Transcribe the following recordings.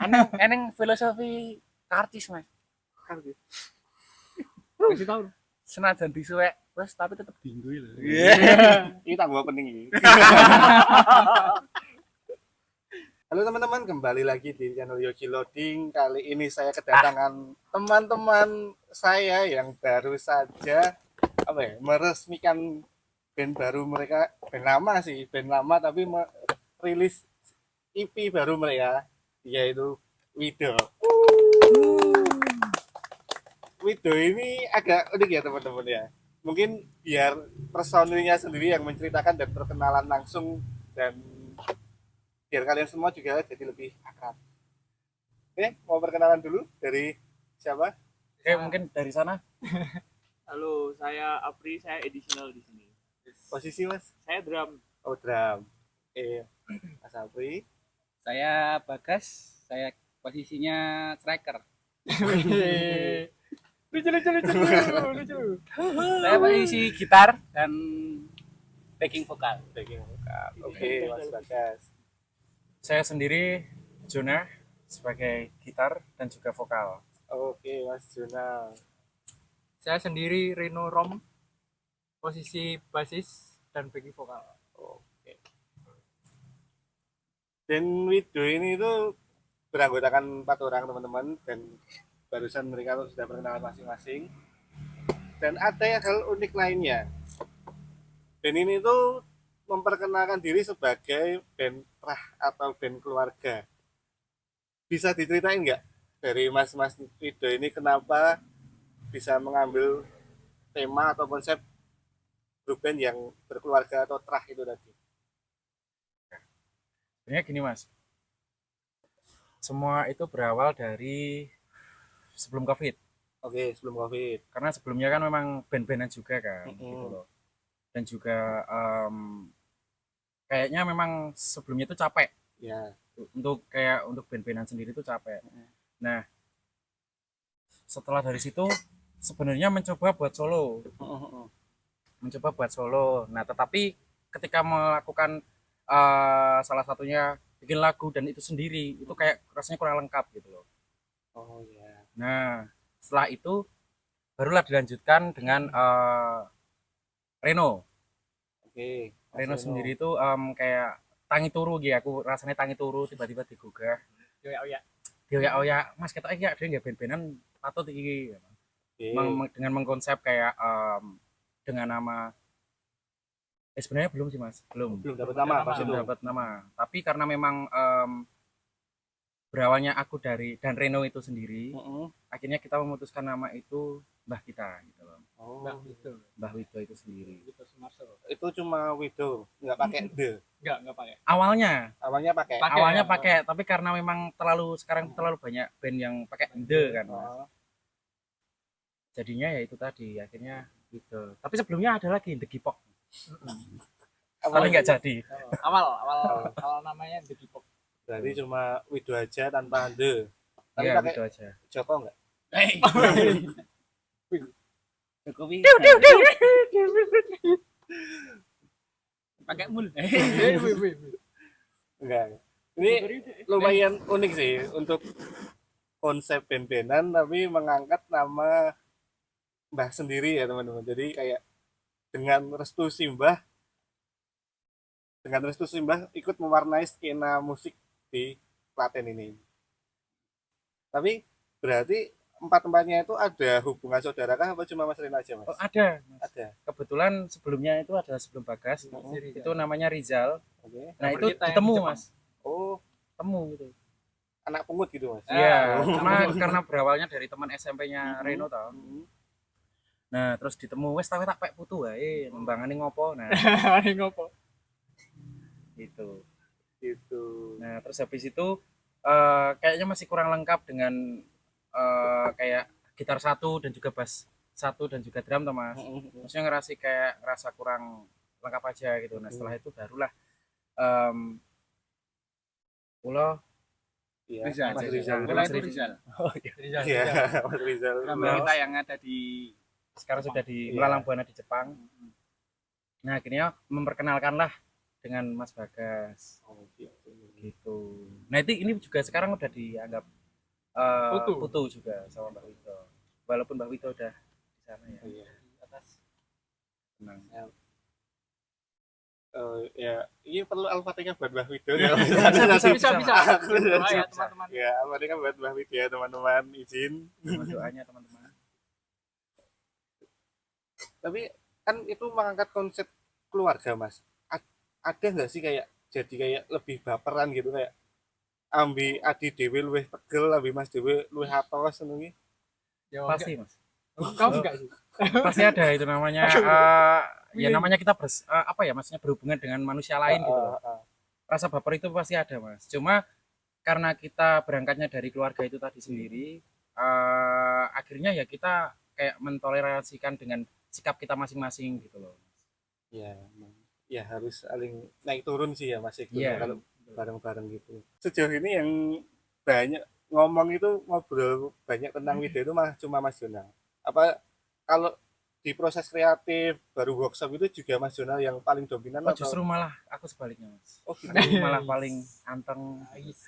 eneng filosofi karcis Mas. Karcis. Kasih tahu. Senajan disuwek wes tapi tetep dienggo lho. Ini tambah penting ini. Halo teman-teman, kembali lagi di channel Yogi Loading. Kali ini saya kedatangan teman-teman saya yang baru saja meresmikan band baru mereka. Band lama sih, band lama tapi rilis EP baru mereka, yaitu Wido. Wido ini agak unik ya teman-teman ya. Mungkin biar personilnya sendiri yang menceritakan dan perkenalan langsung, dan biar kalian semua juga jadi lebih akrab. Oke, mau perkenalan dulu dari siapa? Oke, mungkin dari sana. Halo, saya Apri, saya additional di sini. Posisi Mas? Saya drum. Oh, drum. Mas Apri. Saya Bagas, saya posisinya striker. lucu. Saya posisi gitar dan backing vokal. Oke, Mas Bagas. Saya sendiri Jonah sebagai gitar dan juga vokal. Oke, Mas Juna. Saya sendiri Reno Rom, posisi basis dan backing vokal. Oke. Dan Wido ini itu beranggotakan 4 orang teman-teman, dan barusan mereka sudah perkenalan masing-masing. Dan ada hal unik lainnya. Band ini tuh memperkenalkan diri sebagai band rah atau band keluarga. Bisa diceritain nggak dari Mas Wido ini kenapa bisa mengambil tema atau konsep grup band yang berkeluarga atau trah itu tadi? Sebenarnya gini Mas, semua itu berawal dari sebelum COVID. Oke, sebelum COVID. Karena sebelumnya kan memang band-bandan juga kan, gitu loh. Dan juga kayaknya memang sebelumnya itu capek. Ya. Untuk band-bandan sendiri itu capek. Nah, setelah dari situ sebenarnya mencoba buat solo. Nah, tetapi ketika melakukan salah satunya bikin lagu dan itu sendiri, itu kayak rasanya kurang lengkap gitu loh. Oh ya. Nah, setelah itu barulah dilanjutkan dengan Reno. Oke. Reno sendiri itu kayak tangi turu gitu, aku rasanya tangi turu tiba-tiba digugah. Dioyak-oyak, Mas ketok iki ada nggak band-bandan patut iki. Dengan mengkonsep kayak dengan nama sebenarnya belum sih Mas, belum dapat nama pas itu. Dapat nama. Tapi karena memang berawalnya aku dan Reno itu sendiri, akhirnya kita memutuskan nama itu Mbah kita gitu loh. Oh, Mbah Wido itu sendiri. itu cuma Wido, nggak pakai the. Nggak pakai. Awalnya pakai. Tapi karena memang sekarang terlalu banyak band yang pakai the kan Mas. Jadinya ya itu tadi, akhirnya gitu. Tapi sebelumnya ada lagi The Gipok. Tapi nggak jadi. Awal namanya The Gipok. Berarti cuma Wido aja tanpa the. Tapi Ya, pakai Wido aja. Joko nggak? Jokowi. Pakai mul. Enggak. Ini lumayan unik sih untuk konsep band-bandan tapi mengangkat nama Mbah sendiri ya teman-teman. Jadi kayak dengan restu Simbah ikut mewarnai skena musik di Klaten ini. Tapi berarti empat-empatnya itu ada hubungan saudara kah apa cuma Mas Rina aja Mas? Oh, ada. Ada. Kebetulan sebelumnya itu ada sebelum Bagas. Itu namanya Rizal. Oke. Nah, itu ditemu Mas. Oh, Temu gitu. anak pungut gitu Mas? Iya, karena berawalnya dari teman SMP-nya Reno tau. Nah, terus ditemu wes tak pek putu wae, nembangane ngopo. Nah, Ngopo. gitu. Nah, terus habis itu kayaknya masih kurang lengkap dengan kayak gitar satu dan juga bass satu dan juga drum toh Mas. Maksudnya ngerasa kurang lengkap aja gitu. Nah, setelah itu barulah Ulo Rizal. Oh iya. Iya, Mas Rizal. Drummer kita yang ada sekarang sudah di Melalang Buana di Jepang. Nah, akhirnya memperkenalkanlah dengan Mas Bagas. Oh, gitu. gitu. Nah ini juga sekarang udah dianggap putu juga sama Mbak Wito, walaupun Mbak Wito udah di sana ya. Iya. Di atas. Tenang. Ya, ini perlu Al-Fatihah buat Mbah Wido. Bisa. Doa ya teman-teman. Ya, Al-Fatihah buat Mbah Wido ya teman-teman, izin. Mohon doanya teman-teman. Tapi kan itu mengangkat konsep keluarga, Mas. Ada nggak sih kayak jadi kayak lebih baperan gitu kayak ambi adi dewe luwih tegel, ambi mas dewe luwih atos ngono iki? Ya, Pasti Mas. Kau enggak sih? Pasti ada itu namanya ya namanya kita apa ya maksudnya berhubungan dengan manusia lain gitu loh. Rasa baper itu pasti ada Mas. Cuma karena kita berangkatnya dari keluarga itu tadi sendiri, akhirnya ya kita kayak mentoleransikan dengan sikap kita masing-masing gitu loh. Ya, ya harus saling naik turun sih ya Mas Iqbal, Iya. kalau bareng-bareng gitu. Sejauh ini yang banyak ngomong itu ngobrol banyak tentang video itu cuma Mas Jonal. Apa kalau di proses kreatif baru workshop itu juga Mas Jonal yang paling dominan Oh atau? justru malah aku sebaliknya Mas. Oh gitu. Malah paling anteng. Ais.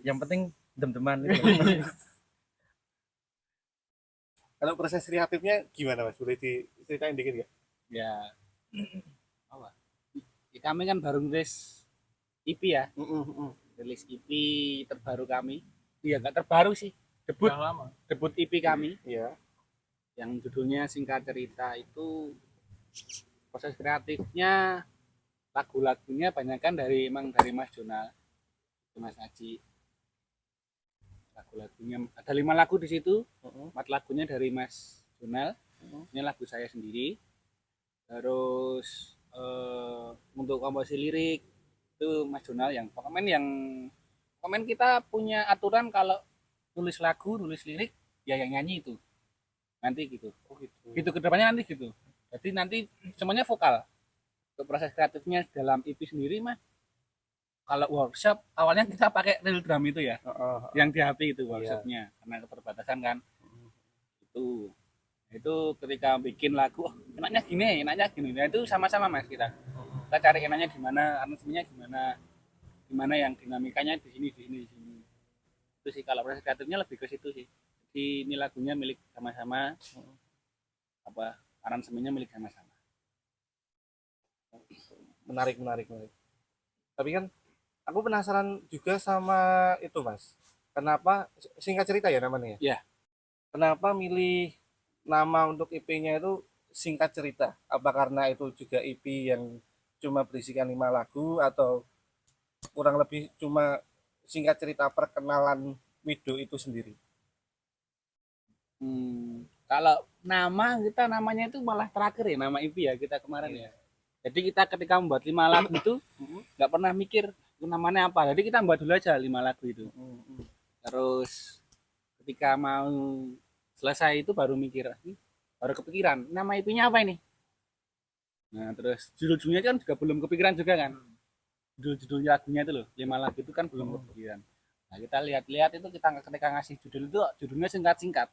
Yang penting dem-deman gitu. Kalau proses kreatifnya gimana Mas? Boleh diceritain dikit nggak? Ya apa kami kan baru rilis EP ya, rilis EP terbaru kami. Iya nggak terbaru sih, debut Udah lama. debut EP kami Iya. yang judulnya Singkat Cerita. Itu proses kreatifnya, lagu-lagunya banyakan dari Mas Jonal, Mas Haji. Lagu-lagunya ada 5 lagu di situ, 4 lagunya dari Mas Jonal, ini lagu saya sendiri. Terus untuk komposisi lirik itu Mas Jonal yang komen kita punya aturan kalau nulis lagu, nulis lirik ya yang nyanyi itu nanti gitu. Oh gitu. Gitu kedepannya nanti gitu. Jadi nanti semuanya vokal. Untuk proses kreatifnya dalam EP sendiri mah kalau workshop awalnya kita pakai real drum itu ya, yang di HP itu workshopnya karena keterbatasan kan. Itu ketika bikin lagu, oh, enaknya gini. Nah, itu sama-sama Mas kita cari enaknya gimana, aransemennya gimana yang dinamikanya di sini. Itu sih kalau proses kreatifnya lebih ke situ sih. Jadi ini lagunya milik sama-sama, apa aransemennya milik sama-sama. Menarik. Tapi kan aku penasaran juga sama itu Mas. Kenapa singkat cerita ya namanya? Iya. Kenapa milih nama untuk EP-nya itu Singkat Cerita? Apa karena itu juga EP yang cuma berisikan 5 lagu atau kurang lebih cuma singkat cerita perkenalan Wido itu sendiri? Kalau namanya itu malah terakhir ya, nama EP ya kita kemarin ya. Jadi kita ketika membuat 5 lagu itu nggak pernah mikir itu namanya apa. Jadi kita buat dulu aja 5 lagu itu. Terus ketika mau selesai itu baru mikir, baru kepikiran nama IP-nya apa ini. Nah terus judul-judulnya kan juga belum kepikiran juga kan, judul lagunya itu loh 5 lagu itu kan belum kepikiran. Nah kita lihat itu kita ketika ngasih judul itu judulnya singkat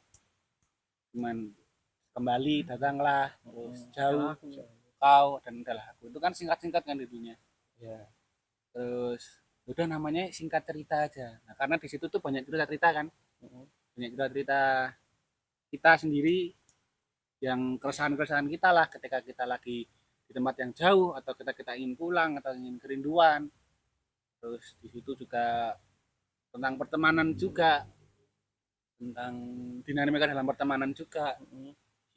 cuman kembali datanglah, terus jauh kau, dan adalah aku itu kan singkat kan judulnya ya. Terus udah namanya Singkat Cerita aja. Nah karena di situ tuh banyak cerita kan, banyak cerita kita sendiri yang keresahan kita lah ketika kita lagi di tempat yang jauh atau kita ingin pulang atau ingin kerinduan. Terus di situ juga tentang pertemanan juga, tentang dinamika dalam pertemanan juga.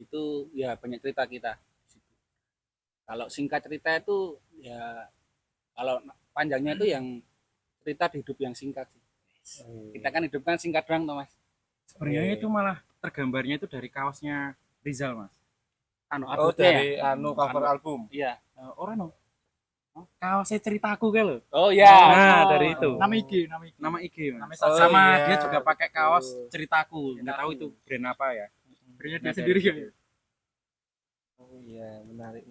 Itu ya banyak cerita kita. Kalau singkat cerita itu ya kalau panjangnya itu yang cerita di hidup yang singkat sih. Kita kan hidup kan singkat doang Mas. Sebenarnya itu malah tergambarnya itu dari kaosnya Rizal Mas. Dari cover album. Iya. Orang no. Kaosnya Ceritaku kan lo. Oh iya. Nah dari itu. Nama IG Mas. Mas. Sama dia juga pakai kaos Ceritaku. Nggak tahu itu brand apa ya. Brandnya dia sendiri kan. Oh iya, menarik.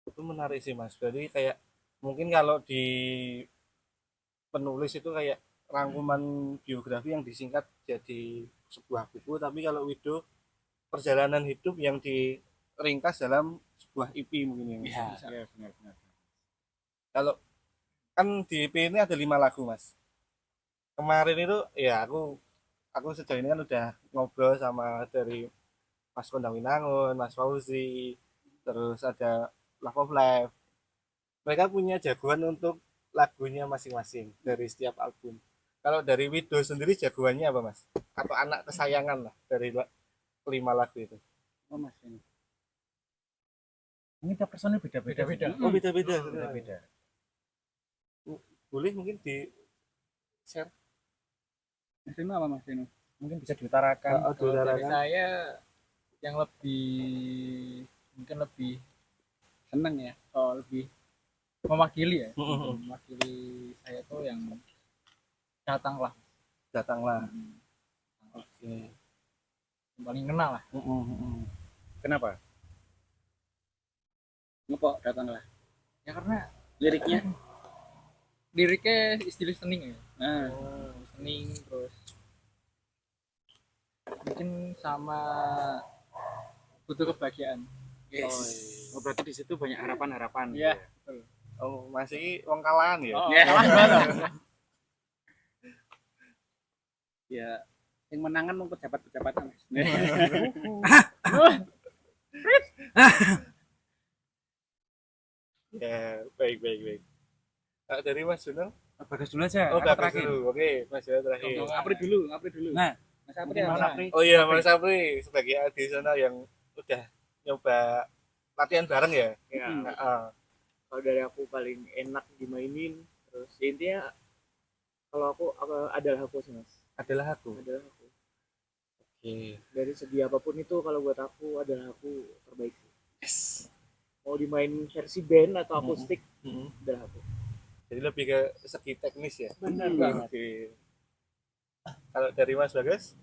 Itu menarik sih Mas. Berarti kayak mungkin kalau di penulis itu kayak rangkuman biografi yang disingkat jadi sebuah buku, tapi kalau Wido perjalanan hidup yang diringkas dalam sebuah EP mungkin yang Iya. Ya, benar. kalau kan di EP ini ada 5 lagu mas. Kemarin itu ya aku sejauh ini kan udah ngobrol sama dari Mas Kondang Winangun, Mas Fauzi, terus ada Love of Life. Mereka punya jagoan untuk lagunya masing-masing dari setiap album. Kalau dari Wido sendiri jagoannya apa mas? Atau anak kesayangan lah dari 5 lagu itu? Oh, Mas ini. Mungkin tiap personil beda-beda. Oh beda-beda. Beda-beda. Boleh mungkin di share. Mas Dino apa Mas Dino? Mungkin bisa diutarakan. Kalau dari saya yang mungkin lebih Seneng ya. lebih mewakili ya. Mewakili saya tuh yang datanglah Datanglah. Oke. yang paling kenal lah. Kenapa? Ngepok datanglah. Ya karena Liriknya. liriknya istilah listening ya. Nah, Listening terus mungkin sama butuh kebahagiaan. Oh, berarti di situ banyak harapan-harapan. Iya. gitu ya. Oh masih wong kalaan ya? Oh, Ya. kalah banget. ya yang menangan mau pejabat-pejabatan Mas. Ya baik. Dari Mas Junel? Bagas dulu aja. Oh aku Bagas dulu. Oke Mas Junel terakhir. Ngapri dulu. Nah, Mas Apri mungkin Mas apa? Apri. Oh iya Mas Apri sebagai adisional yang udah nyoba latihan bareng ya? Ya, Heeh. kalau dari aku paling enak dimainin, terus ya intinya kalau aku adalah aku sih mas, Adalah aku. adalah aku. Oke. Dari segi apapun itu kalau buat aku adalah aku terbaik sih. Yes. Mau dimain versi band atau akustik, adalah aku. Jadi lebih ke segi teknis ya? Benar Hmm. banget. Oke. Kalau dari Mas Bagas?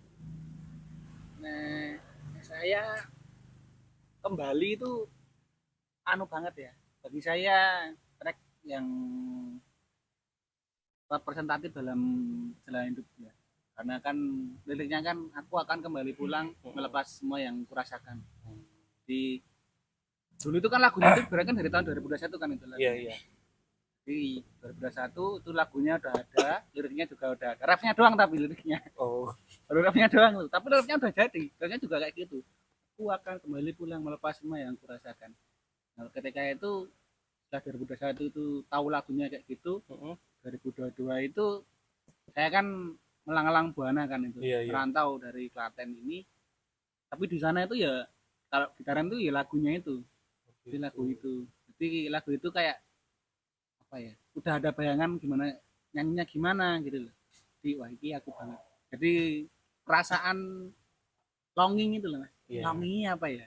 Nah, saya kembali itu anu banget ya. Bagi saya track yang representatif dalam jalan hidup ya. Karena kan liriknya kan aku akan kembali pulang melepas semua yang kurasakan. Di dulu itu kan lagunya itu berarti kan dari tahun 2021 kan itu lagu. Iya. Di 2021 itu lagunya udah ada, liriknya juga udah ada. Rapnya doang tapi liriknya. Oh. Baru rapnya doang tuh. Tapi rapnya udah jadi. Rapnya juga kayak gitu. Aku akan kembali pulang melepas semua yang kurasakan. Nah, ketika itu setelah 2021 itu tahu lagunya kayak gitu, 2022 itu saya kan melang-lang buana kan itu. Iya. Merantau dari Klaten ini. Tapi di sana itu ya kalau gitaran itu ya lagunya itu. Jadi lagu itu. Jadi lagu itu kayak apa ya? Udah ada bayangan gimana nyanyinya gimana gitu loh. Jadi wah ini aku banget. Jadi perasaan longing itu loh Mas. Iya. Longingnya apa ya?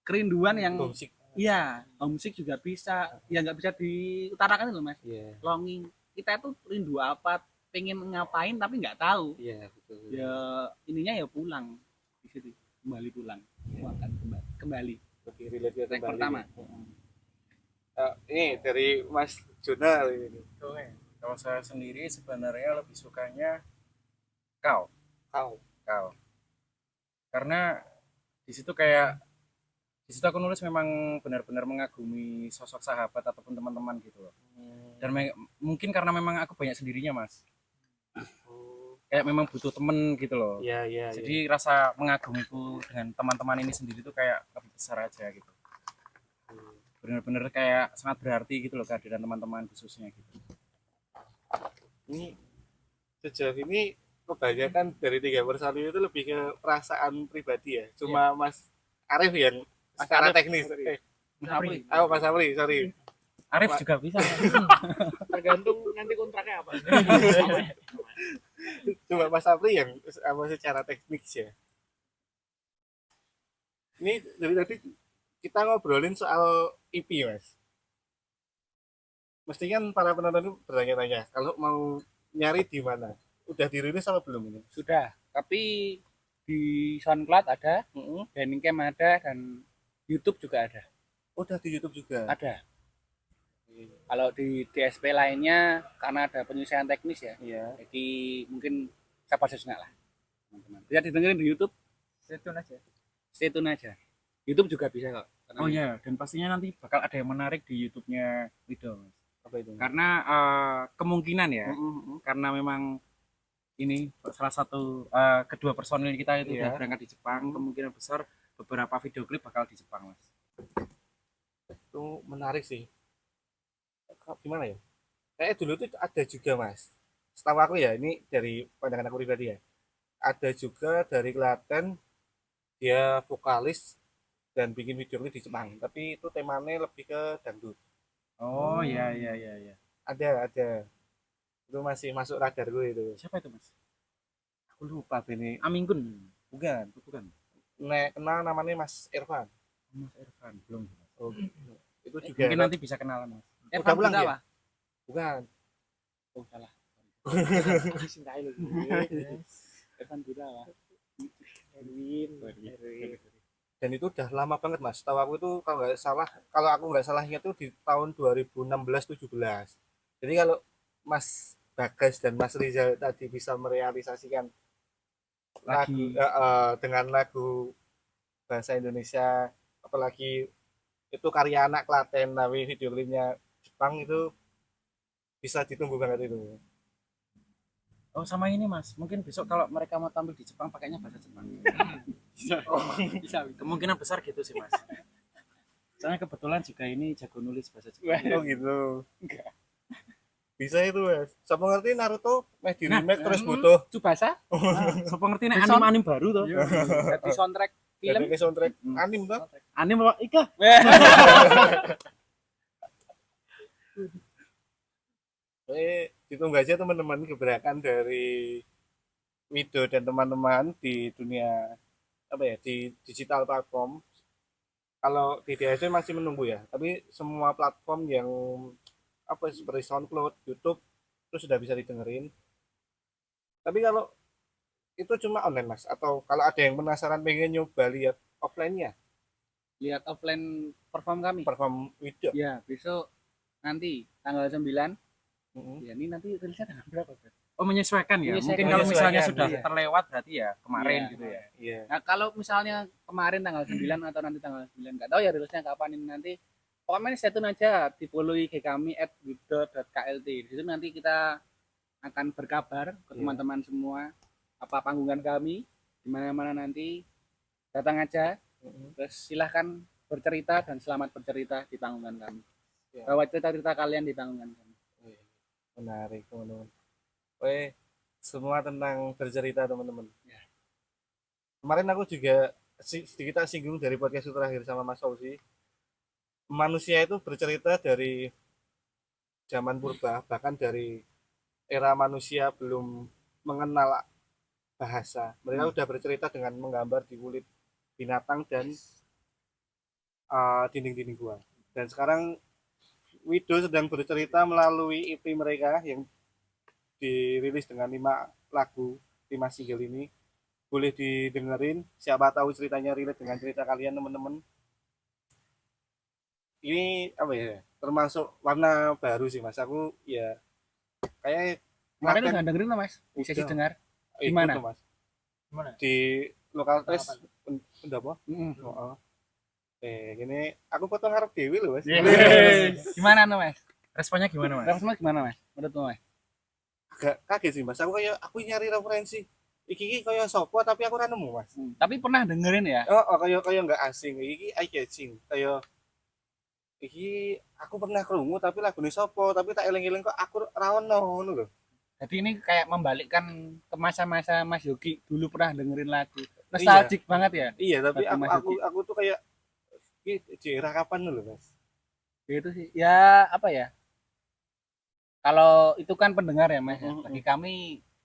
Kerinduan yang Homesick. iya, homesick juga bisa. Ya nggak bisa diutarakan itu loh Mas. Iya. Longing. Kita tuh rindu apa? Pengen ngapain tapi nggak tahu. Iya, betul. Ya ininya ya pulang di situ. Kembali pulang. Aku akan kembali. Lebih relate ke Track kembali. pertama. Ini dari Mas Jonal ini. Oke. Kalau saya sendiri sebenarnya lebih sukanya kau. Karena di situ aku nulis memang benar-benar mengagumi sosok sahabat ataupun teman-teman gitu loh. Dan mungkin karena memang aku banyak sendirinya mas, kayak memang butuh temen gitu loh. Iya. Jadi rasa mengagumiku dengan teman-teman ini sendiri tuh kayak lebih besar aja gitu. Benar-benar kayak sangat berarti gitu loh kehadiran teman-teman khususnya gitu. Ini sejauh ini kebanyakan dari 3 personil itu lebih ke perasaan pribadi ya. Cuma Mas Arif yang secara Arif, teknis. Mas Apri. Mas Apri, sorry. Arif juga bisa. Tergantung nanti kontraknya apa. Cuma Mas Apri yang apa secara teknis ya. Ini dari tadi kita ngobrolin soal EP mas. Mesti kan para penonton itu bertanya-tanya kalau mau nyari di mana. Udah dirilis apa belum ini? Sudah, tapi di SoundCloud ada, Bandcamp ada, dan YouTube juga ada. Udah di YouTube juga. Ada. Kalau di DSP lainnya karena ada penyesuaian teknis ya. Iya. Jadi mungkin sabar sejenak lah, teman-teman. Bisa didengerin di YouTube. Stay tune aja. YouTube juga bisa kok. Oh iya, dan pastinya nanti bakal ada yang menarik di YouTube-nya Wido mas. Apa itu? Karena kemungkinan ya, Mm-mm. karena memang ini salah satu kedua personil kita itu Iya. udah berangkat di Jepang, kemungkinan besar beberapa video klip bakal di Jepang, Mas. Itu menarik sih. Gimana ya? Kayak dulu tuh ada juga mas. Setahu aku ya, ini dari pandangan aku pribadi ya. Ada juga dari Klaten, dia vokalis dan bikin video klip di Jepang. Tapi itu temanya lebih ke dangdut. Oh iya iya iya iya. Ada. Itu masih masuk radar gue itu. Siapa itu, Mas? Aku lupa ini. Aminggun. Bukan. Bukan. Nek kenal namanya Mas Irfan. Mas Irfan belum. Oh, itu juga. Mungkin nanti bisa kenalan, Mas. Udah pulang Buta ya? apa? Bukan. Oh salah. Sintai lu. Evan Buta apa? Erwin. Dan itu udah lama banget mas. Tahu aku itu kalau aku nggak salah ingat itu di tahun 2016-17. Jadi kalau Mas Bagas dan Mas Rizal tadi bisa merealisasikan Lagi. dengan lagu bahasa Indonesia, apalagi itu karya anak Klaten tapi video klipnya Jepang, itu bisa ditunggu banget itu. Oh sama ini, Mas, mungkin besok kalau mereka mau tampil di Jepang pakainya bahasa Jepang. Bisa. Kemungkinan besar gitu sih, Mas. Soalnya kebetulan juga ini jago nulis bahasa Jepang. Oh gitu. Bisa itu mas. Siapa ngerti Naruto meh di remake terus butuh Tsubasa Siapa ngerti nih anime baru tuh? jadi soundtrack film. jadi ke soundtrack anime tuh. Anime apa? Ika. Ditunggu aja teman-teman gebrakan dari Wido dan teman-teman di dunia apa ya, di digital platform. Kalau di DSC masih menunggu ya, tapi semua platform yang apa seperti SoundCloud, YouTube itu sudah bisa didengerin. Tapi kalau itu cuma online mas, atau kalau ada yang penasaran pengen nyoba lihat offline-nya, Lihat offline perform kami. perform Wido. Ya, besok nanti tanggal 9. Mm-mm. Ya, ini nanti rilisnya tanggal berapa, Bro? Oh menyesuaikan ya. Menyesuaikan. Mungkin kalau misalnya Menyesuaikan, sudah iya. terlewat berarti ya kemarin Iya. gitu ya. Iya. Nah, kalau misalnya kemarin tanggal 9 atau nanti tanggal 9 nggak tahu ya rilisnya kapan ini nanti. Pokoknya stay tune aja di follow IG kami @wido.klt. Di situ nanti kita akan berkabar ke Iya. teman-teman semua apa panggungan kami di mana-mana nanti. Datang aja, Mm-mm. terus silahkan bercerita dan selamat bercerita di panggungan kami. Iya. Bawa cerita-cerita kalian di panggungan kami. Menarik teman-teman. Oke, semua tentang bercerita teman-teman. Ya. Kemarin aku juga sedikit singgung dari podcast terakhir sama Mas Fauzi. Manusia itu bercerita dari zaman purba, bahkan dari era manusia belum mengenal bahasa. Mereka udah bercerita dengan menggambar di kulit binatang dan dinding-dinding gua. Dan sekarang Wido sedang bercerita melalui EP mereka yang dirilis dengan 5 lagu, 5 single ini. Boleh didengerin, siapa tahu ceritanya relate dengan cerita kalian teman-teman. Ini apa ya, termasuk warna baru sih mas. Aku ya kayak Kemarin Klaten udah dengerin lah Mas, di sesi Udah. dengar. ikut Gimana? tuh, mas. Gimana? Di lokal tes apa? Mm-mm. Oh, gini aku potong harap dewi loh mas. Gimana tuh Mas? Responnya gimana, Mas? Responsnya gimana Mas? Menurutmu Mas? Agak kaget sih mas. Aku nyari referensi. Iki kayak sopo tapi aku ora nemu mas. Tapi pernah dengerin ya? Kayak nggak asing. Iki eye catching. Kayak iki aku pernah krungu tapi lagune sopo tapi tak eling-eling kok aku ra ono ngono lho. Jadi ini kayak membalikkan ke masa-masa Mas Yogi dulu pernah dengerin lagu. Nostalgic banget ya. Iya, tapi Lagu Mas aku tuh kayak iki di era kapan lho mas. Gitu sih. Ya apa ya? Kalau itu kan pendengar ya Mas. Ya. Mm-mm. Bagi kami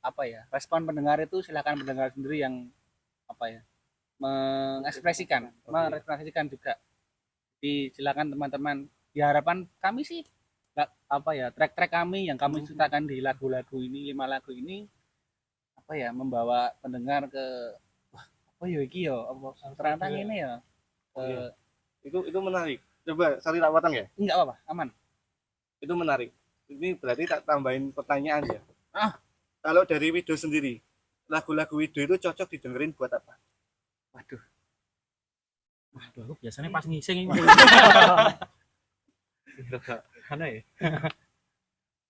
apa ya? Respon pendengar itu silakan pendengar sendiri yang apa ya? Mengekspresikan, merepresentasikan juga. Jadi silakan teman-teman. Diharapkan kami sih apa ya, track-track kami yang kami ceritakan di lagu-lagu ini, 5 lagu ini apa ya, membawa pendengar ke wah, apa ya iki ya, apa ternyata ini ya. Iya. Itu menarik. Coba cari tak potong ya. Enggak apa-apa, aman. Itu menarik. Ini berarti tak tambahin pertanyaan ya. Ah. Kalau dari Wido sendiri, lagu-lagu Wido itu cocok didengerin buat apa? Waduh. Waduh, aku biasanya pas ngising ini. Mana ya?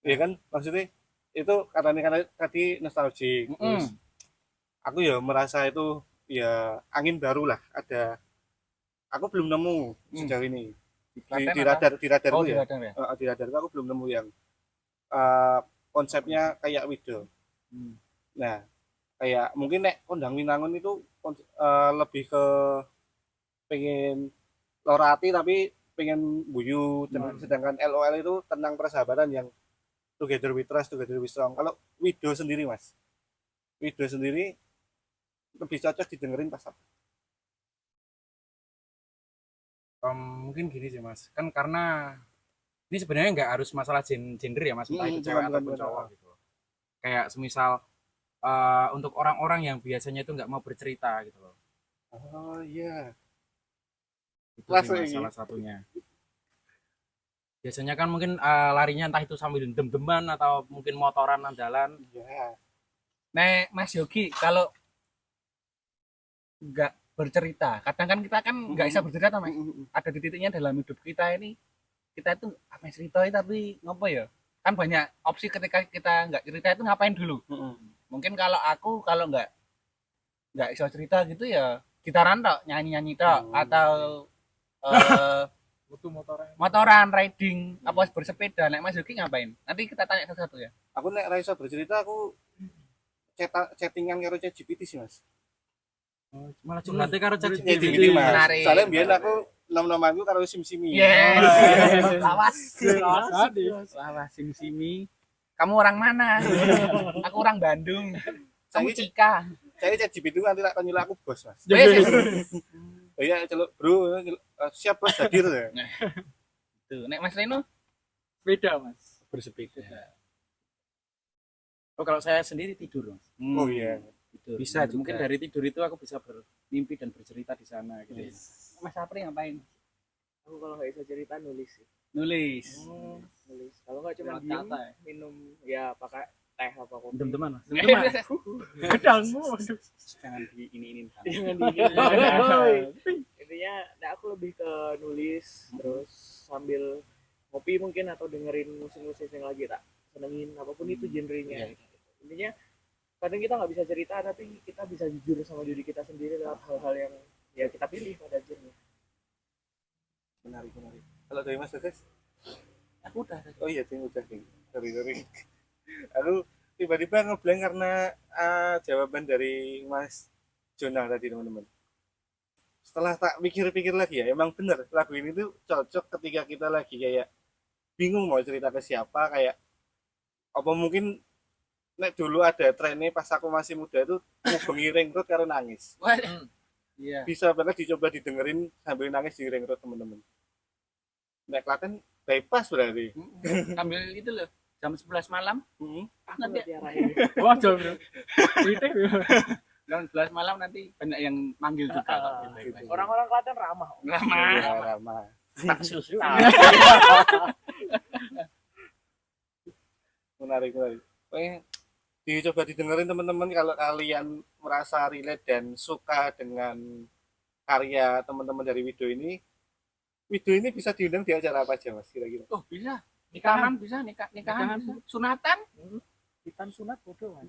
Iya kan maksudnya itu karena tadi nostalgia. Terus aku ya merasa itu ya angin baru lah ada. Aku belum nemu sejauh ini di Klaten radarku oh di ya. radar ya. Di radarku aku belum nemu yang konsepnya kayak Wido. Nah, kayak mungkin nek Kondang Winangun itu lebih ke pengen lorati tapi pengen buyu, sedangkan LOL itu tentang persahabatan yang together we trust, together we strong. Kalau Wido sendiri mas, Wido sendiri lebih cocok didengerin pas apa? Mungkin gini sih mas, kan karena ini sebenarnya nggak harus masalah gender ya mas, entah itu cewek ataupun cowok gitu. Kayak semisal untuk orang-orang yang biasanya itu nggak mau bercerita gitu loh. Oh iya. Itu sih mas, salah satunya. Biasanya kan mungkin larinya entah itu sambil dem-deman atau mungkin motoran andalan. Iya. Nek Mas Yogi kalau nggak bercerita, kadang kan kita kan nggak bisa bercerita Mas. Ada di titiknya dalam hidup kita ini kita itu apa cerita tapi ngopo ya? Kan banyak opsi ketika kita nggak cerita itu ngapain dulu. Mungkin kalau aku kalau nggak bisa cerita gitu ya gitaran tok, nyanyi-nyanyi tok atau Butuh motoran. motoran, riding, apa bersepeda. Nek Mas Yogi ngapain? Nanti kita tanya satu-satu ya. Aku nek ra iso bercerita aku chattingan karo ChatGPT sih mas. Malah curhatnya karo ChatGPT mas. Menarik. Soalnya biar aku nom-nomanku karo sim-simi. Yes. Lawas sim-simi. Kamu orang mana? Aku orang Bandung. Kamu Cika. Saya ChatGPT nanti tak nyelak aku bos mas. Oh iya celuk bro, siap bos hadir ya. Tuh, nek Mas Reno Beda mas. bersepeda. Oh kalau saya sendiri tidur mas. Oh iya. Tidur. Bisa mungkin dari tidur itu aku bisa bermimpi dan bercerita di sana gitu. Mas Sapri ngapain? Aku kalau nggak bisa cerita nulis sih. Nulis. Nulis. Kalau nggak cuma Lewat diem, kata ya? minum ya pakai teh apa kopi. Dem-deman mas. Gedangmu. Jangan di ini. Jangan dingin. Intinya nah aku lebih ke nulis terus sambil ngopi mungkin atau dengerin musik-musik yang lagi tak senengin apapun itu genrenya. Intinya kadang kita nggak bisa cerita tapi kita bisa jujur sama diri kita sendiri lewat hal-hal yang ya kita pilih pada akhirnya. Menarik. Kalau dari Mas Bagas? Aku udah. Oh iya, Ding, udah Ding. Sorry. Aku tiba-tiba ngeblank karena jawaban dari Mas Jonal tadi teman-teman. Setelah tak pikir-pikir lagi ya, emang bener lagu ini tuh cocok ketika kita lagi kayak bingung mau cerita ke siapa, kayak apa mungkin nek dulu ada trennya pas aku masih muda itu ngubengi ringrut karena nangis. Iya. Bisa banget dicoba didengerin sambil nangis di ringrut teman-teman. Nek Klaten bypass berarti. Ambil itu loh. Jam 11 malam. Aku Nanti nanti arahin. Wah jauh bro. Itu. Jam 11 malam nanti banyak yang manggil juga. Orang-orang Klaten ramah. Ramah. Tak susu. Menarik. Pokoknya dicoba didengerin teman-teman kalau kalian merasa relate dan suka dengan karya teman-teman dari Wido ini. Wido ini bisa diundang di acara apa aja mas kira-kira? Oh bisa. Nikahan bisa, nikahan bisa. Sunatan. Hitam sunat bodoh mas.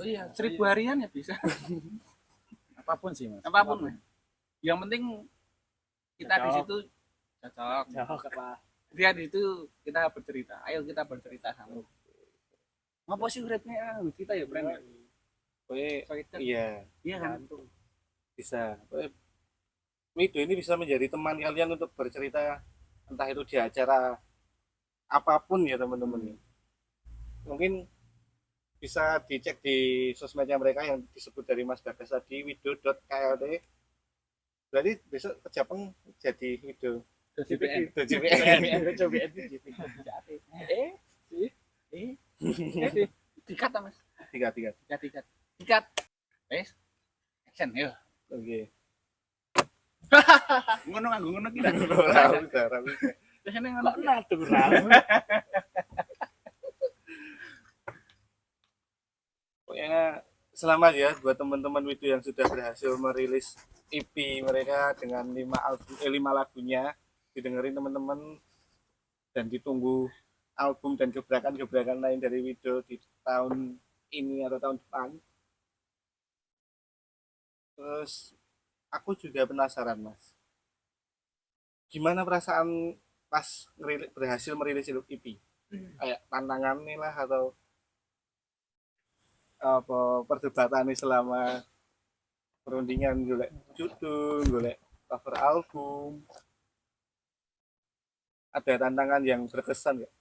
Oh iya, 1000 harian ya bisa. Apapun sih mas. Apapun. Mas. Yang penting kita di situ cocok. Dia di situ kita bercerita. Ayo kita bercerita sama. Apa sih uripnya kita ya brand ya? Pokoknya iya Iya kan? bisa. Pokoknya Wido ini bisa menjadi teman kalian untuk bercerita entah itu di acara apapun ya teman-teman. Mungkin bisa dicek di sosmednya mereka yang disebut dari Mas Bagas tadi wido.kld. Berarti besok ke Jepang jadi Wido. JPN. Dikat Mas. Tiga. Dikat. Wes. Action yo. Oke. Ngono nganggo ngono ki. Rawi. Biasane ngono. Pokoknya selamat ya buat teman-teman Wido yang sudah berhasil merilis EP mereka dengan 5 lagunya. Didengerin teman-teman dan ditunggu album dan gebrakan-gebrakan lain dari Wido di tahun ini atau tahun depan. Terus aku juga penasaran Mas, gimana perasaan pas berhasil merilis EP? Kayak tantangannya lah atau apa perdebatannya selama perundingan golek judul, golek cover album. Ada tantangan yang berkesan nggak?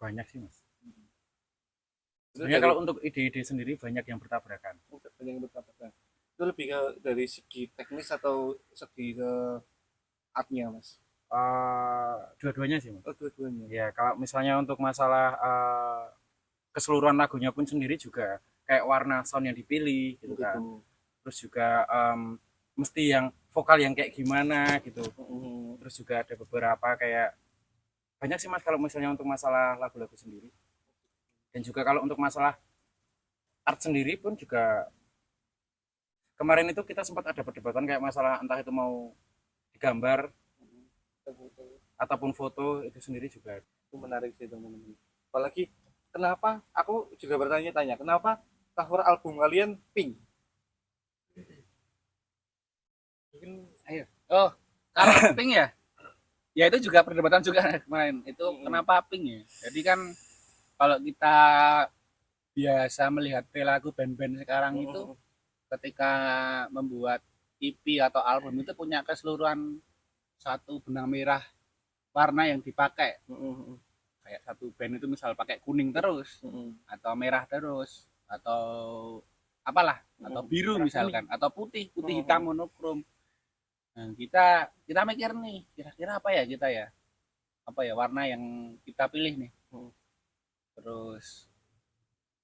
Banyak sih mas. Itu Sebenarnya dari- kalau untuk ide-ide sendiri banyak yang bertabrakan. banyak yang bertabrakan. Itu lebih ke dari segi teknis atau segi ke artnya Mas? Dua-duanya sih mas. Oh, dua-duanya. Ya kalau misalnya untuk masalah keseluruhan lagunya pun sendiri juga kayak warna sound yang dipilih gitu kan. Terus juga mesti yang vokal yang kayak gimana gitu. Terus juga ada beberapa kayak banyak sih mas kalau misalnya untuk masalah lagu-lagu sendiri. Dan juga kalau untuk masalah art sendiri pun juga kemarin itu kita sempat ada perdebatan kayak masalah entah itu mau digambar ataupun foto itu sendiri juga. Itu menarik sih teman-teman. Apalagi kenapa aku juga bertanya-tanya kenapa cover album kalian pink? Oh, kalau pink ya? Ya itu juga perdebatan juga kemarin. Itu kenapa pink ya? Jadi kan kalau kita biasa melihat perilaku band-band sekarang itu ketika membuat EP atau album itu punya keseluruhan satu benang merah warna yang dipakai. Kayak satu band itu misal pakai kuning terus atau merah terus atau apalah atau biru misalkan atau putih hitam monokrom. Nah, kita mikir nih kira-kira apa ya kita ya apa ya warna yang kita pilih nih. Terus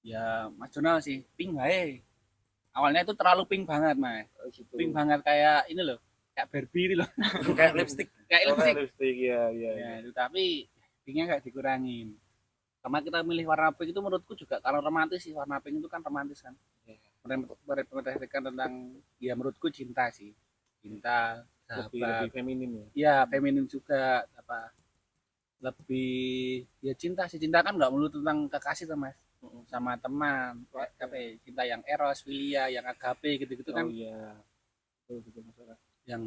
ya Mas Jonal sih pink wae. Awalnya itu terlalu pink banget mas, pink banget kayak ini loh, kayak Barbie ini loh, Kayak lipstick. kayak lipstick. Lipstick ya. Ya, itu tapi pinknya kayak dikurangin. Karena kita milih warna pink itu menurutku juga karena romantis sih, warna pink itu kan romantis kan. Merefleksikan tentang ya menurutku cinta sih, cinta, Lebih sahabat. feminim ya. Ya feminim juga apa lebih ya cinta sih, cinta kan nggak melulu tentang kekasih tuh mas, sama teman apa ya, cinta yang eros filia yang agape gitu-gitu kan. Oh iya. Betul masalah. Yang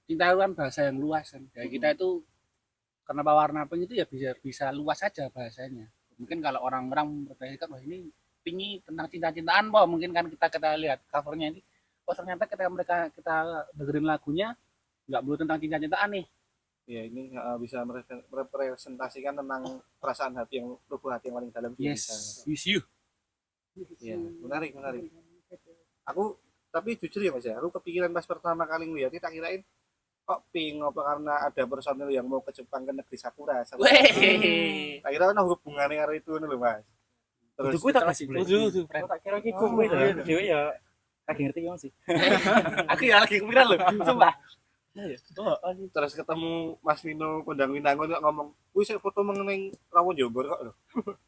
cinta itu kan bahasa yang luas kan ya, kita itu kenapa warna pink itu ya bisa luas saja bahasanya. Mungkin kalau orang-orang berpikir wah ini pink tentang cinta-cintaan po, mungkin kan kita lihat covernya ini oh ternyata ketika kita dengerin lagunya nggak melulu tentang cinta-cintaan nih. Ya ini bisa merepresentasikan tentang perasaan hati yang lubuk hati yang paling dalam juga bisa. Yes, with you. Ya, menarik. Aku tapi jujur ya mas ya, aku kepikiran pas pertama kali ngeliat ini tak kirain kok pink apa karena ada personil yang mau ke Jepang ke negeri Sakura. Weh. Tak kira kan hubungannya karo itu loh mas. Terus Gue tak kasih Tuh, friend. tak kira ki gue dewe ya lagi ngerti ya sih. Aku ya lagi kepikiran loh, sumpah. terus ketemu Mas Nino Kondang Winangun kok ngomong, "Wih, saya foto mengenai Rawa Jombor kok." Loh.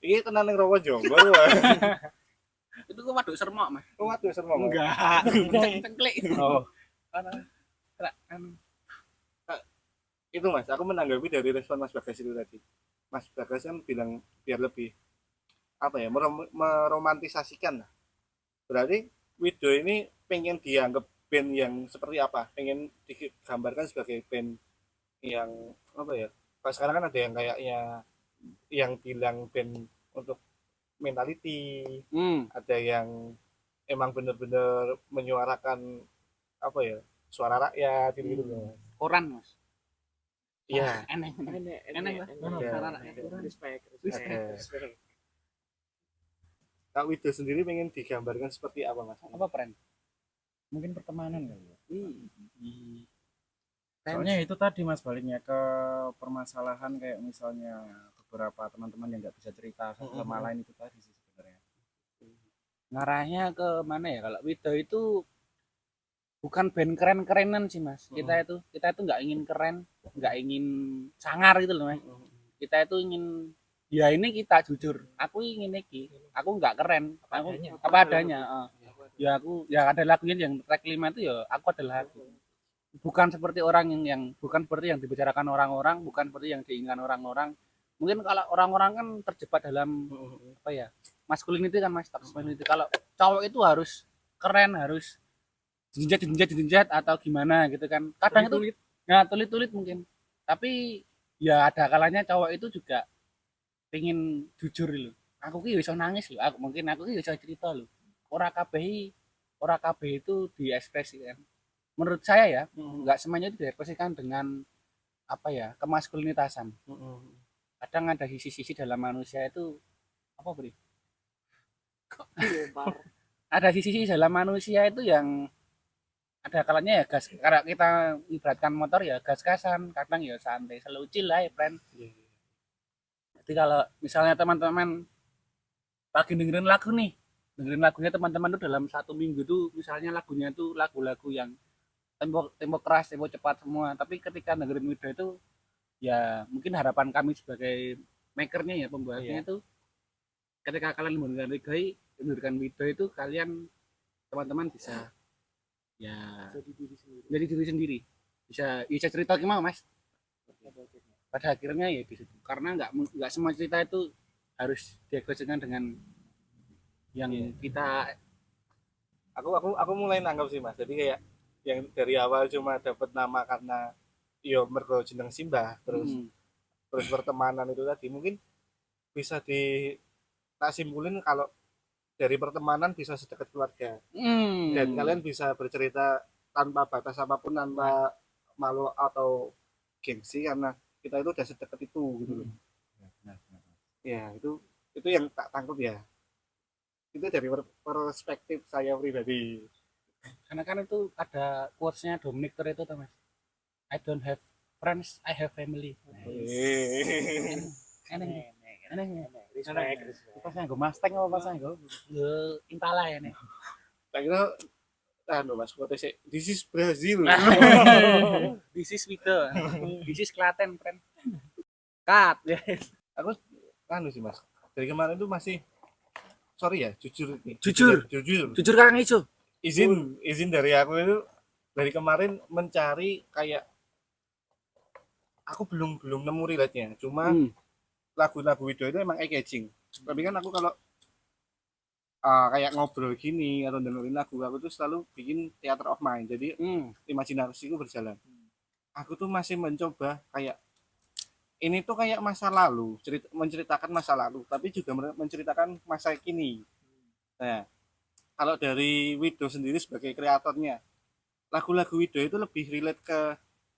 Iki kenal ning Rawa Jombor wae. Itu gua waduk sermok, Mas. Oh, waduh serem banget. Enggak. Cengklik. Oh, Itu Mas, aku menanggapi dari respon Mas Bagas itu tadi. Mas Bagas kan bilang biar lebih apa ya, meromantisasikan lah. Berarti Wido ini pengen dianggap band yang seperti apa? Pengen digambarkan sebagai band yang apa ya? Kalau sekarang kan ada yang kayaknya yang bilang band untuk mentality, ada yang emang bener-bener menyuarakan apa ya? Suara rakyat gitu loh. Koran, Mas. Iya. Eneng. Eneng lah. Respect. Kak Wido sendiri pengen digambarkan seperti apa Mas? Apa, friend? mungkin pertemanan kali ya. Di Soalnya itu tadi mas baliknya ke permasalahan kayak misalnya beberapa teman-teman yang nggak bisa cerita satu sama lain itu tadi sih sebenarnya. ngarahnya ke mana ya? Kalau Wido itu bukan band keren-kerenan sih, Mas. Kita itu nggak ingin keren, nggak ingin sangar gitu loh, Mas. Kita itu ingin ya ini kita jujur. Aku ingin iki. Aku nggak keren. Aku apa adanya. Ya aku ya ada lagunya yang track 5 itu ya aku adalah aku. Bukan seperti orang yang bukan seperti yang dibicarakan orang-orang, bukan seperti yang diinginkan orang-orang. mungkin kalau orang-orang kan terjebak dalam apa ya, masculinity kan mas, masculinity. Kalau cowok itu harus keren, harus jenjat atau gimana gitu kan, kadang itu ya tulit mungkin, tapi ya ada kalanya cowok itu juga pengen jujur loh, aku ki bisa nangis loh, aku ki bisa cerita loh, ora kabeh itu diekspresikan menurut saya ya. Nggak semuanya itu diekspresikan dengan apa ya, kemaskulinitasan. Kadang ada sisi-sisi dalam manusia itu apa beri, Dilempar. ada sisi-sisi dalam manusia itu yang ada kalanya ya gas, karena kita ibaratkan motor ya gas-gasan, kadang ya santai, selalu chill lah ya friend. Jadi kalau misalnya teman-teman lagi dengerin lagunya teman-teman tuh dalam 1 minggu tuh, misalnya lagunya tuh lagu-lagu yang tempo keras, tempo cepat semua, tapi ketika dengerin video itu ya mungkin harapan kami sebagai makernya ya, pembuatnya itu ketika kalian mendengarkan video itu, kalian teman-teman bisa ya jadi diri sendiri, bisa cerita gimana mas, pada akhirnya ya di situ, karena nggak semua cerita itu harus diekspresikan dengan yang kita. Aku mulai nanggap sih mas, jadi kayak yang dari awal cuma dapat nama karena yo mergo jeneng Simbah, terus pertemanan itu tadi mungkin bisa tak simpulin kalau dari pertemanan bisa sedekat keluarga, dan kalian bisa bercerita tanpa batas apapun, tanpa malu atau gengsi, karena kita itu udah sedekat itu gitu loh. Ya itu yang tak tangkap ya, itu dari perspektif saya pribadi. Karena kan itu ada quotes-nya Dominic Toretto tuh mas, I don't have friends, I have family. Eneng pas nggo Mustang apa pas nggo Impala ya nih. Tak kira anu mas, foto sih this is Brazil. This is Wido, this is Klaten friend. Cut ya. Aku anu sih mas, dari kemarin itu masih sorry ya, jujur Kang Ijo. izin dari aku itu dari kemarin mencari kayak aku belum nemu relate-nya, cuma lagu-lagu video itu emang eye-catching. Tapi kan aku kalau kayak ngobrol gini atau dengerin lagu, aku tuh selalu bikin theater of mind, jadi imajinasiku berjalan. Aku tuh masih mencoba kayak ini tuh kayak masa lalu, menceritakan masa lalu, tapi juga menceritakan masa kini. Nah, kalau dari Wido sendiri sebagai kreatornya, lagu-lagu Wido itu lebih relate ke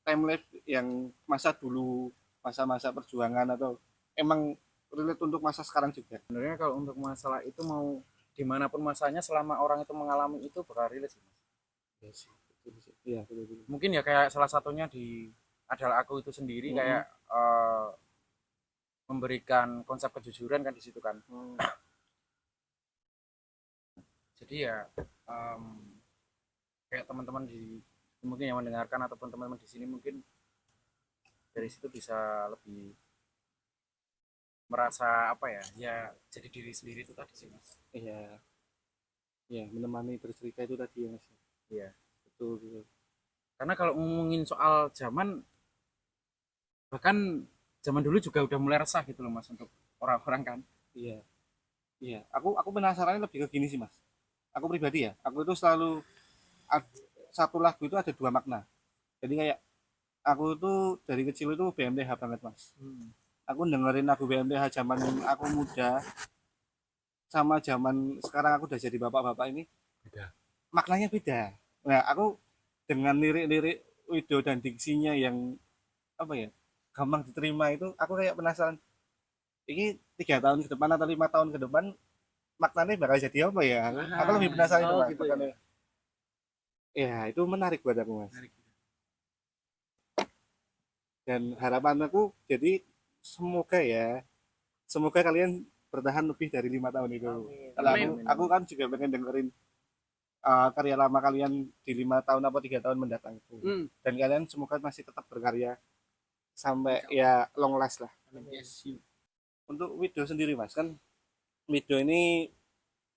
timelapse yang masa dulu, masa-masa perjuangan, atau emang relate untuk masa sekarang juga? Sebenarnya kalau untuk masalah itu mau dimanapun masanya, selama orang itu mengalami itu bakal relate sih mas. Iya, betul. Mungkin ya kayak salah satunya adalah aku itu sendiri kayak memberikan konsep kejujuran kan di situ kan. Jadi ya kayak teman-teman mungkin yang mendengarkan ataupun teman-teman di sini mungkin dari situ bisa lebih merasa apa ya jadi diri sendiri itu tadi sih mas. Iya, menemani bercerita itu tadi ya mas. Iya betul. Karena kalau ngomongin soal zaman, bahkan zaman dulu juga udah mulai resah gitu loh mas untuk orang-orang kan. Iya, aku penasarannya lebih ke gini sih mas. Aku pribadi ya, aku itu selalu satu lagu itu ada 2 makna. Jadi kayak aku tuh dari kecil itu BMTH banget mas. Aku dengerin lagu BMTH zaman aku muda sama zaman sekarang aku udah jadi bapak-bapak ini beda. Maknanya beda. Nah, aku dengan lirik-lirik Wido dan diksinya yang apa ya, gampang diterima itu, aku kayak penasaran ini 3 tahun ke depan atau 5 tahun ke depan maknanya bakal jadi apa ya. Aku lebih penasaran itu mas, gitu ya. Ya itu menarik buat aku mas. Dan harapan aku jadi semoga kalian bertahan lebih dari 5 tahun itu. Kalau aku kan juga pengen dengerin karya lama kalian di 5 tahun atau 3 tahun mendatang itu. Dan kalian semoga masih tetap berkarya sampai ya long last lah. Untuk Wido sendiri mas, kan Wido ini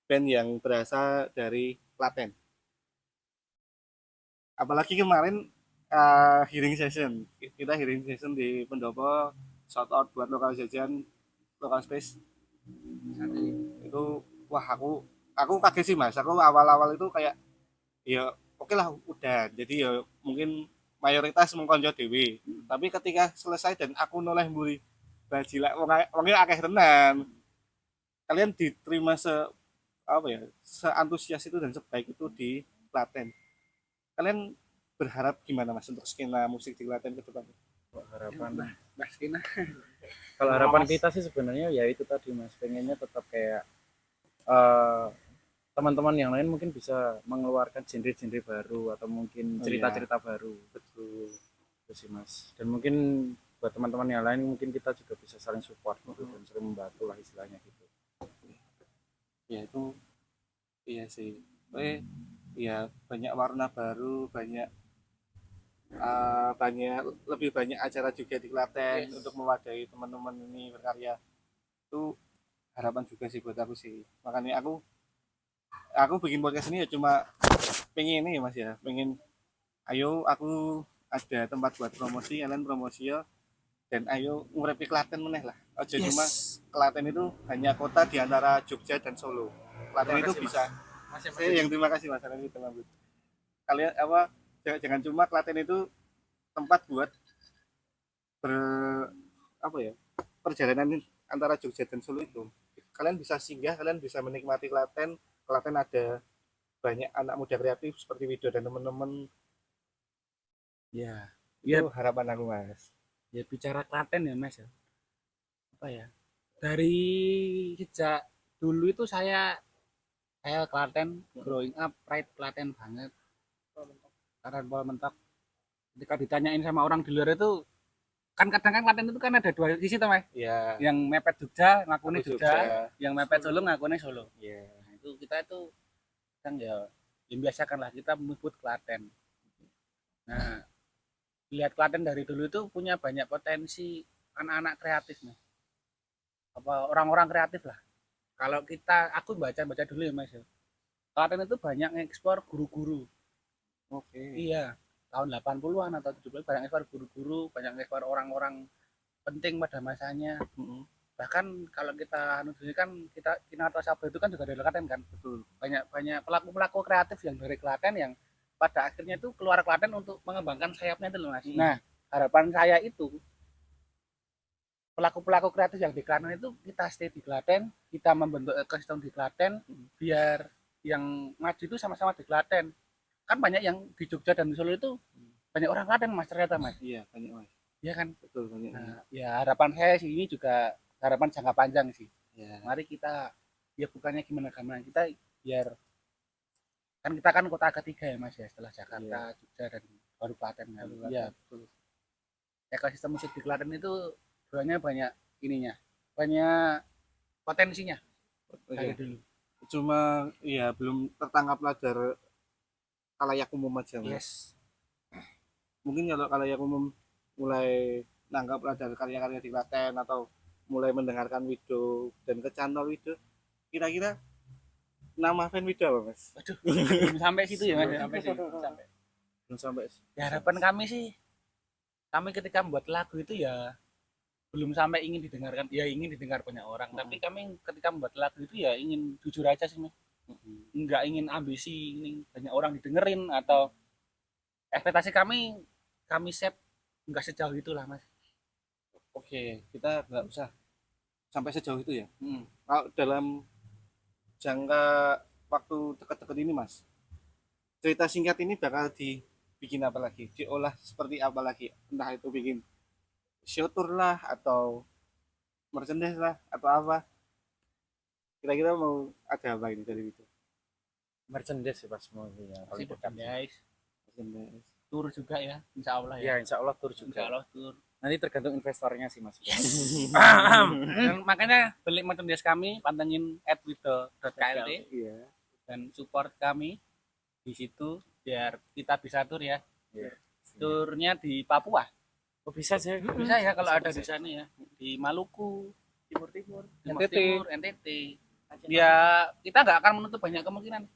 band yang berasal dari Klaten. Apalagi kemarin hearing session, kita hearing session di Pendopo shout out buat lokal jajan, lokal space itu. Wah, aku kaget sih Mas. Aku awal-awal itu kayak ya oke lah udah. Jadi ya mungkin mayoritas mengkonco dewe. Tapi ketika selesai dan aku noleh mburi bajilak wong akeh tenan. Kalian diterima apa ya, seantusias itu dan sebaik itu di Klaten. Kalian berharap gimana Mas untuk skena musik di Klaten ke depan? Harapan Mas Kina. kalau harapan kita sih sebenarnya ya itu tadi Mas, pengennya tetap kayak eh, teman-teman yang lain mungkin bisa mengeluarkan genre-genre baru atau mungkin cerita-cerita baru. Betul. Itu sih Mas. Dan mungkin buat teman-teman yang lain mungkin kita juga bisa saling support gitu dan saling membantu lah istilahnya gitu. Ya itu iya sih. Ya banyak warna baru, banyak lebih banyak acara juga di Klaten untuk mewadahi teman-teman ini berkarya. Itu harapan juga sih buat aku sih. Makanya aku bikin podcast ini ya cuma pengen ini ya Mas ya, pengen ayo aku ada tempat buat promosi, kalian promosi ya, dan ayo ngurepi Klaten meneh lah. Aja cuma Klaten itu hanya kota di antara Jogja dan Solo. Klaten itu bisa. Saya yang terima kasih Mas Arani teman. Kalian apa jangan cuma Klaten itu tempat buat apa ya, perjalanan antara Jogja dan Solo itu. Kalian bisa singgah, kalian bisa menikmati Klaten. Klaten ada banyak anak muda kreatif seperti Wido dan teman-teman. Ya, Itu harapan aku Mas. ya bicara Klaten ya Mas ya. Apa ya? Dari sejak dulu itu saya Klaten growing up pride Klaten banget. Karena Pol Mentok. Ketika ditanyain sama orang di luar itu kan kadang kan Klaten itu kan ada dua sisi tuh Mas. Iya. Yang mepet Jogja ngakuni Aku Jogja, yang mepet Solo ngakuni Solo. Iya. Nah, itu kita itu kan ya membiasakan lah kita menyebut Klaten. Nah, lihat Klaten dari dulu itu punya banyak potensi anak-anak kreatif Mas. Apa orang-orang kreatif lah. Kalau aku baca dulu ya Mas ya. Klaten itu banyak ngekspor guru-guru. Oke. Iya, tahun 80-an atau 70 banyak ekspor guru-guru, banyak ekspor orang-orang penting pada masanya. Bahkan kalau kita kan kita Kinarto Sabo itu kan juga dari Klaten kan. Betul. Banyak pelaku-pelaku kreatif yang dari Klaten yang pada akhirnya itu keluar Klaten untuk mengembangkan sayapnya itu loh Mas. Nah, harapan saya itu pelaku-pelaku kreatif yang di Klaten itu kita stay di Klaten, kita membentuk ekosistem di Klaten biar yang maju itu sama-sama di Klaten. Kan banyak yang di Jogja dan di Solo itu banyak orang Klaten Mas ternyata Mas. Iya banyak Mas. Iya kan? Betul banyak. Nah, ya harapan saya sih ini juga harapan jangka panjang sih. Ya. Mari kita ya bukannya gimana kita biar kan kita kan kota ketiga ya Mas ya setelah Jakarta, Jogja dan baru Klaten. Iya betul. Ekosistem musik di Klaten itu sebenarnya banyak ininya, banyak potensinya dari dulu. Cuma ya belum tertangkap ladar kalayak umum aja Mas. Yes. Mungkin kalau kalayak umum mulai nanggap ladar karya-karya di Klaten atau mulai mendengarkan Wido dan kecantol Wido, kira-kira nama fan Wido apa Mas? Aduh, belum sampai situ ya Mas, Belum sampai. Ya harapan kami sih, kami ketika membuat lagu itu ya belum sampai ingin didengarkan, ya ingin didengar banyak orang, tapi kami ketika membuat lagu itu ya ingin jujur aja sih Mas. Enggak ingin ambisi ini banyak orang didengerin atau ekspektasi kami set enggak sejauh itulah Mas. Oke, kita nggak usah sampai sejauh itu ya. Kalau dalam jangka waktu dekat-dekat ini Mas, cerita singkat ini bakal dibikin apa lagi, diolah seperti apa lagi, entah itu bikin show tour lah atau merchandise lah atau apa, kira-kira mau ada apa ini dari itu? Merchandise sih pas mau ya. Masih guys. Merchandise. Tur juga ya, insya Allah Ya ya. insya Allah tur juga. Insya Allah tur. Nanti tergantung investornya sih Mas. Dan makanya beli merchandise kami, pantengin @wido.klt Iya. dan support kami di situ biar kita bisa tur ya. Iya. Turnya di Papua. Oh bisa sih. Bisa ya kalau ada di sana ya. Di Maluku, Timur NTT. Timur, NTT. Ya kita nggak akan menutup banyak kemungkinan.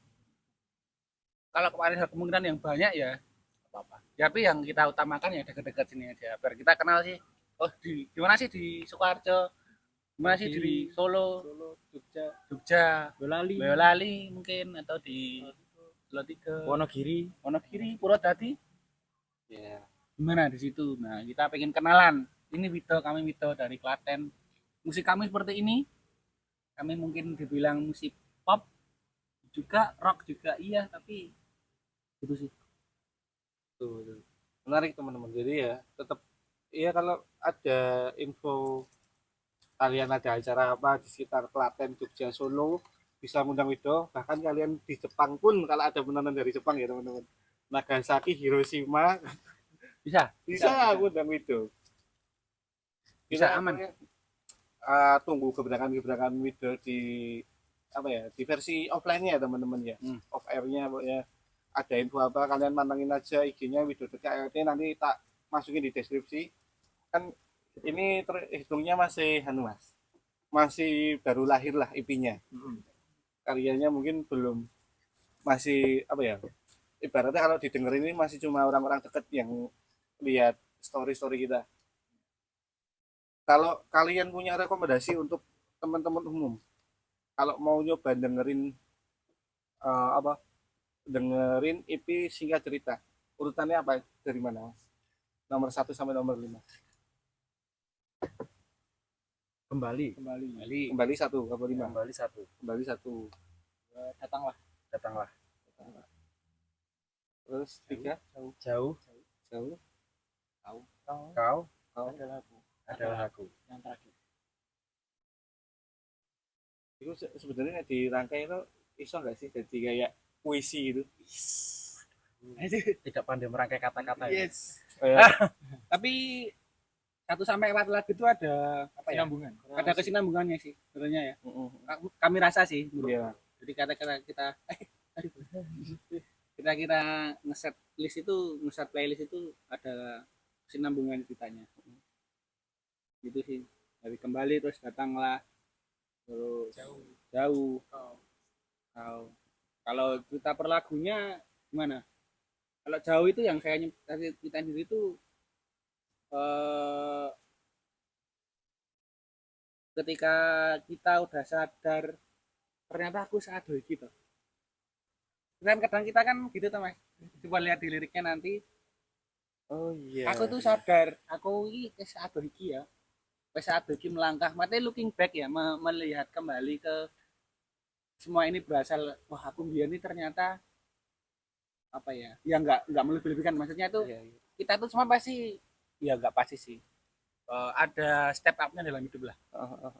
Kalau ada kemungkinan yang banyak ya apa-apa. Tapi yang kita utamakan ya dekat-dekat sini aja. Biar kita kenal sih Oh, di mana sih di Sukoharjo? Gimana sih di Solo, Jogja, Jogja, Boyolali, Boyolali mungkin atau di Salatiga, Wonogiri, Purwodadi. Ya. Gimana di situ? Nah, kita pengen kenalan. Ini kami Wito dari Klaten. Musik kami seperti ini. Kami mungkin dibilang musik pop juga, rock juga iya, tapi itu sih. Tuh. Menarik teman-teman. Jadi ya tetap iya kalau ada info kalian ada acara apa di sekitar Klaten, Jogja, Solo bisa ngundang Wido. Bahkan kalian di Jepang pun kalau ada penonton dari Jepang ya teman-teman. Nagasaki, Hiroshima bisa ngundang Wido. Bisa Kita aman. tunggu kebenaran Wido di apa ya di versi offline-nya ya teman-teman ya. Off air-nya ya. Ada info apa kalian pantengin aja IG-nya Wido TKLT nanti tak masukin di deskripsi. Kan ini terhitungnya masih Mas. Masih baru lahir lah IP-nya. Karyanya mungkin belum masih apa ya? Ibaratnya kalau didengar ini masih cuma orang-orang dekat yang lihat story-story kita. Kalau kalian punya rekomendasi untuk teman-teman umum, kalau mau nyoba dengerin EP singkat cerita, urutannya apa dari mana Mas? Nomor 1 sampai nomor 5. Kembali Kembali 1 apa 5? kembali satu. Kembali 1. Datanglah. Terus 3 Jauh kau adalah aku. Yang terakhir. Itu sebenarnya dirangkai itu iso nggak sih jadi kayak puisi itu? Tidak pandai merangkai kata-kata ya. Tapi 1 sampai 4 lagu itu ada apa ya? Sinambungan. Ada kesinambungannya sih sebenarnya ya. Kami rasa sih. Iya. Jadi kata-kata kita ngeset playlist itu ada kesinambungan ceritanya. Gitu sih. Dari kembali terus datanglah terus jauh. Kalau kita per lagunya gimana? Kalau jauh itu yang saya tadi kita sendiri itu ketika kita udah sadar ternyata aku sadar gitu. Kan kadang kita kan gitu tuh Mas. Coba lihat di liriknya nanti. Oh iya. Aku tuh sadar, aku ini sadar iki ya. Wes sadar iki melangkah. Mati looking back ya, melihat kembali ke semua ini berasal wah aku biar ini ternyata apa ya? Ya enggak melebih-lebihkan maksudnya tuh. Iya. Kita tuh semua pasti ya enggak pasti sih. Ada step up-nya dalam hidup lah.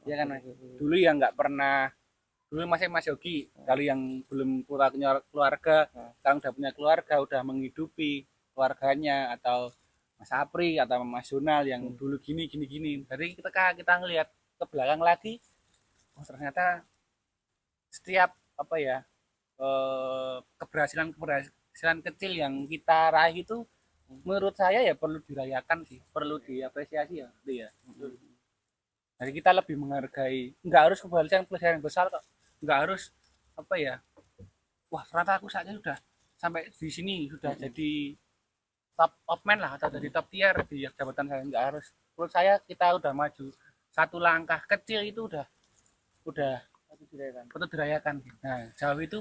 Ya kan Mas. Dulu ya enggak pernah dulu masih Mas Yogi kali yang belum punya keluarga sekarang udah punya keluarga udah menghidupi keluarganya atau Mas Apri atau Mas Jonal yang dulu gini jadi kita ngelihat ke belakang lagi oh ternyata setiap apa ya keberhasilan kecil yang kita raih itu menurut saya ya perlu dirayakan sih perlu diapresiasi ya gitu ya. Jadi kita lebih menghargai nggak harus keberhasilan yang besar kok nggak harus apa ya wah ternyata aku saatnya sudah sampai di sini sudah jadi top man lah atau jadi top tier di jabatan saya nggak harus menurut saya kita udah maju 1 langkah kecil itu udah patut dirayakan. Nah jauh itu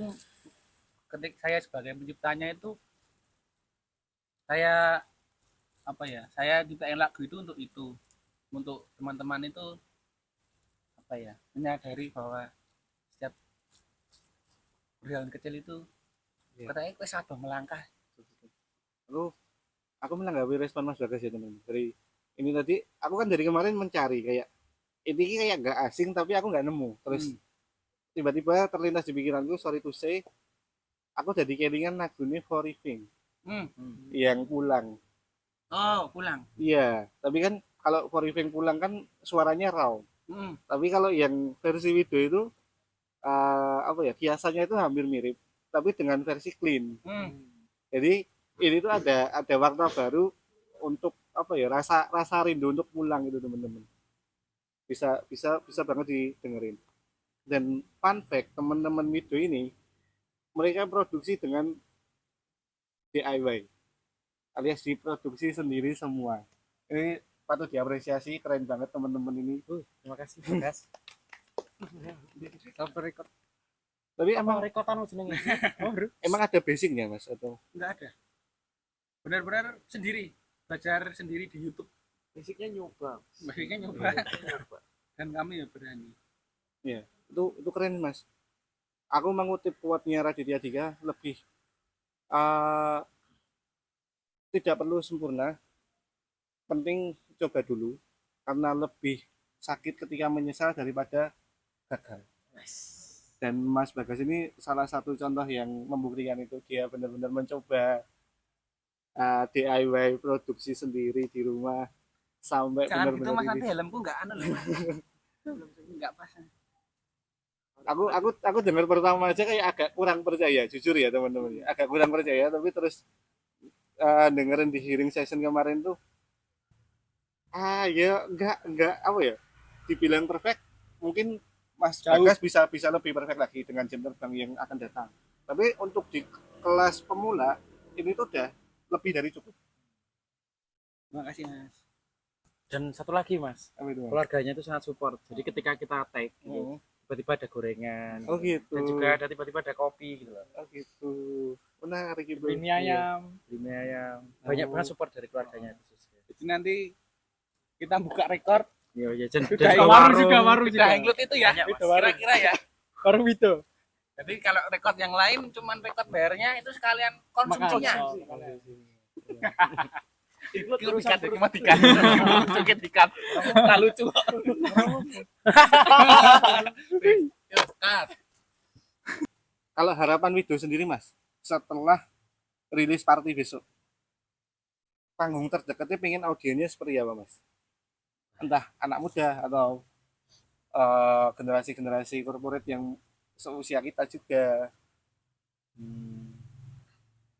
ketika saya sebagai penciptanya itu saya apa ya saya ciptain lagu itu untuk teman-teman itu apa ya menyadari bahwa setiap berjalan kecil itu katanya wes ada melangkah. Aku menanggapi respon Mas Bagas ya teman-teman. Dari ini tadi aku kan dari kemarin mencari kayak ini kayak gak asing tapi aku nggak nemu. Terus tiba-tiba terlintas di pikiranku sorry to say aku jadi kelingan lagu ini For Living yang pulang. Oh pulang. Iya, tapi kan kalau For Living pulang kan suaranya raw. Tapi kalau yang versi video itu apa ya kiasannya itu hampir mirip tapi dengan versi clean. Jadi ini tuh ada warna baru untuk apa ya rasa rindu untuk pulang itu teman-teman. Bisa banget didengerin. Dan fun fact teman-teman video ini mereka produksi dengan DIY alias diproduksi sendiri semua. Ini patut diapresiasi, keren banget teman-teman ini. Terima kasih Bagas. Sampai record. Tapi Emang emang rekotan jenenge. emang ada basicnya mas atau? Enggak ada. Benar-benar sendiri, belajar sendiri di YouTube. Basicnya nyoba. Basicnya nyoba. Dan kami ya berani. Iya, itu keren mas. Aku mengutip quote-nya Raditya Dika, lebih tidak perlu sempurna, penting coba dulu, karena lebih sakit ketika menyesal daripada gagal. Dan Mas Bagas ini salah satu contoh yang membuktikan itu. Dia benar-benar mencoba DIY produksi sendiri di rumah sampai Jangan gitu benar-benar Mas, nanti ini. helmku enggak anu loh. Enggak pas. Aku dengar pertama aja kayak agak kurang percaya, jujur ya teman-teman, agak kurang percaya, tapi terus dengerin di hearing session kemarin tuh ya enggak apa ya, dibilang perfect mungkin Mas Bagas bisa lebih perfect lagi dengan jam terbang yang akan datang, tapi untuk di kelas pemula ini tuh udah lebih dari cukup. Terima kasih Mas. Dan satu lagi Mas, Apa itu, Mas? keluarganya itu sangat support. Jadi ketika kita take Oh. tiba-tiba ada gorengan. Oh gitu. Dan juga ada tiba-tiba ada kopi gitu loh. Oh gitu. Menarik itu. Ini ayam. Beli ayam. Banyak Oh. banget support dari keluarganya itu. Jadi nanti kita buka rekor. Iya, iya. Dan Waru juga, waru Kita juga. include itu ya. Banyak, Mas. Kira-kira ya. Waru itu. Jadi kalau rekor yang lain cuman rekor bayarnya itu sekalian konsumsinya. Itu terus matikan. Cukup dikat. Tak lucu. Kalau harapan Wido sendiri Mas, setelah rilis party besok, panggung terdekatnya pengen audiennya seperti apa Mas? Entah anak muda atau generasi-generasi corporate yang seusia kita juga,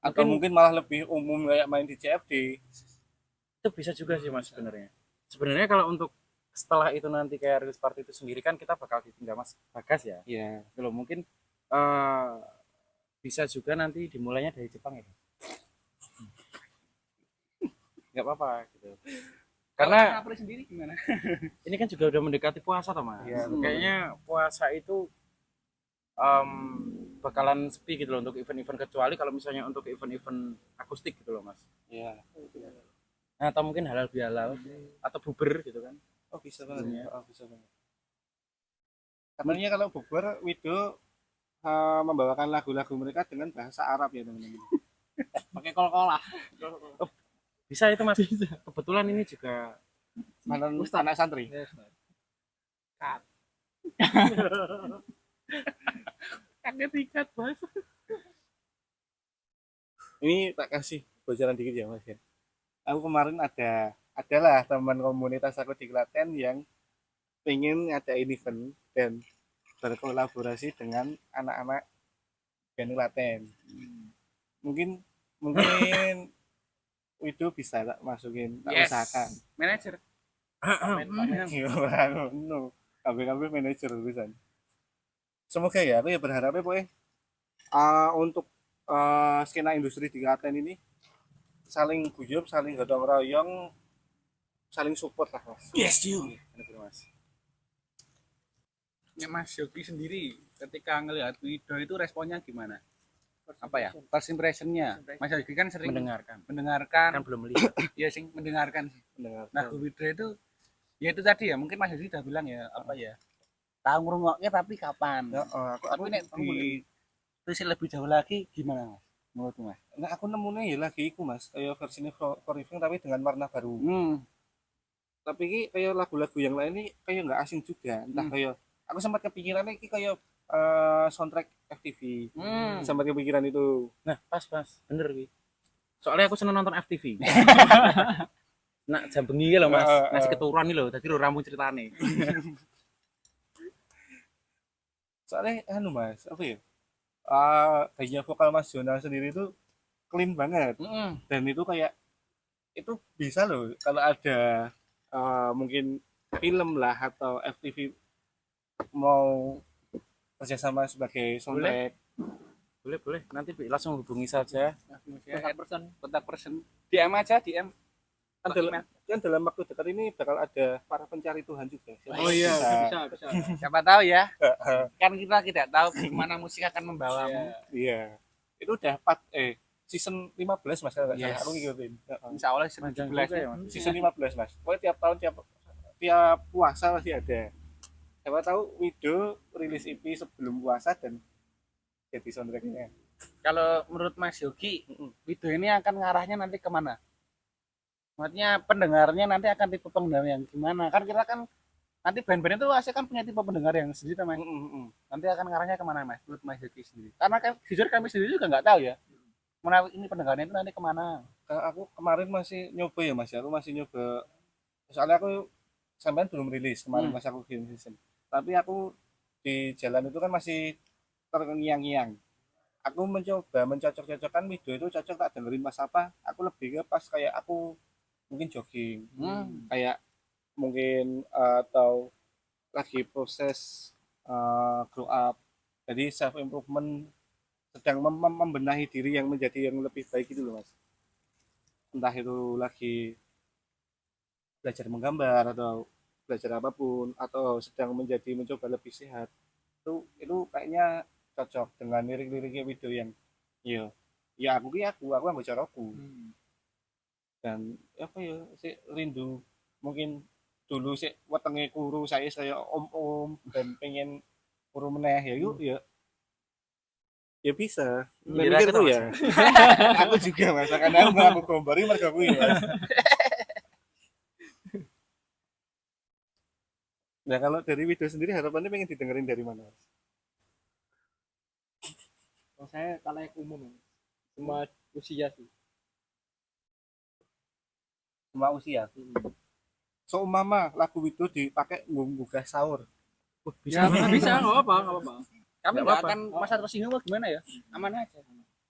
atau mungkin malah lebih umum kayak main di CFD. itu bisa juga sih Mas sebenarnya. Sebenarnya kalau untuk setelah itu nanti kayak rilis party itu sendiri kan kita bakal ditinggal Mas Bagas ya. Iya. Kalau mungkin bisa juga nanti dimulainya dari Jepang ya. Nggak apa-apa gitu. Karena April sendiri gimana? ini kan juga udah mendekati puasa toh Mas. Iya, Kayaknya puasa itu bakalan sepi gitu loh untuk event-event, kecuali kalau misalnya untuk event-event akustik gitu loh Mas. Iya. Nah, atau mungkin halal bihalal atau buber gitu kan. Oh bisa banget. Iya. Oh, bisa banget. Katanya kalau bukber Wido membawakan lagu-lagu mereka dengan bahasa Arab ya teman-teman. Pakai kol-kolah. Bisa itu Mas. Kebetulan ini juga Mantan anak santri. Kaget ikat Bos. Ini tak kasih bocoran dikit ya Mas ya. Aku kemarin adalah teman komunitas aku di Klaten yang pengen ngadain event dan berkolaborasi dengan anak-anak band Klaten. Mungkin Wido bisa tak masukin, tak usahakan. Manager. No, KBKB manajer urusan. Semoga ya, aku ya berharapnya pokoknya untuk skena industri di Klaten ini saling guyup, saling gotong royong, saling support lah Mas. yes you. Mas. Ya Mas Yogi sendiri ketika ngelihat Wido itu responnya gimana? Apa ya? First impression-nya. Mas Yogi kan sering Mendengarkan. mendengarkan, Kan belum melihat. ya sing mendengarkan. Mendengar. Nah, Wido itu ya itu tadi ya, mungkin Mas Yogi udah bilang ya, apa ya? Tahu ngrungoknya tapi kapan? Ya, aku Tapi nek di terus lebih jauh lagi gimana Mas? Menurut Mas? nah aku nemunya ya lagi iku Mas, kayak versinya for Living tapi dengan warna baru. Tapi ini kayak lagu-lagu yang lain ini kayak nggak asing juga. Entah kayak aku sempat kepikiran ini kayak soundtrack FTV. Sempat kepikiran itu. Nah, pas bener Wi. Soalnya aku seneng nonton FTV. Nah, jam bengi lho Mas, ngasih keturunan nih lho, dadi lho rampung ceritane. Soalnya Mas, apa ya? Gaya vokal Mas Jonal sendiri itu clean banget. Dan itu kayak itu bisa loh kalau ada mungkin film lah atau FTV mau kerjasama sebagai soundtrack. Boleh. Nanti langsung hubungi saja. Kontak person. DM aja, DM. kan dalam waktu dekat ini bakal ada para pencari Tuhan juga. Oh iya, bisa. Siapa tahu ya. Kan kita tidak tahu mana musik akan membawamu. Iya. Itu udah season 15 Mas kalau nggak salah. Aku ngikutin. Insya Allah season 17 ya. Season 15 Mas. Pokoknya tiap tahun tiap puasa masih ada. Siapa tahu Wido rilis EP sebelum puasa dan jadi soundtracknya. Kalau menurut Mas Yogi, video ini akan ngarahnya nanti kemana? Maksudnya pendengarnya nanti akan tipe pendengar yang gimana? Kan kita kan nanti band-band itu pasti kan punya tipe pendengar yang sendiri, Mas. Nanti akan ngarahnya kemana, Mas? Menurut Mas Yogi sendiri. Karena kan jujur kami sendiri juga nggak tahu ya. Mana ini pendengarnya itu nanti kemana? Aku kemarin masih nyoba ya Mas. Aku masih nyoba. Soalnya aku sampean belum rilis kemarin Mas aku game season. Tapi aku di jalan itu kan masih terngiang-ngiang. Aku mencoba mencocok-cocokkan video itu cocok tak dengerin Mas apa. Aku lebih ke pas kayak aku mungkin jogging, kayak mungkin atau lagi proses grow up, jadi self improvement, sedang membenahi diri yang menjadi yang lebih baik gitu loh Mas. Entah itu lagi belajar menggambar atau belajar apapun atau sedang mencoba lebih sehat, itu kayaknya cocok dengan lirik-liriknya video yang ya aku nggak caraku. Dan apa ya sih rindu mungkin dulu sih wetenge kuru saya om dan pengen kuru meneh ya yuk ya bisa mikir tuh ya. Aku juga Mas karena aku gombari mergo kuwi Mas. Nah kalau dari video sendiri harapannya pengen didengerin dari mana Mas? Kalau saya kalayak umum, semua usia sih. Semua usia. Seumpama lagu itu dipakai menggugah sahur. Bisa, nggak apa-apa. Kami Nggak nggak apa-apa. akan masa tersinggung atau gimana ya? Aman aja.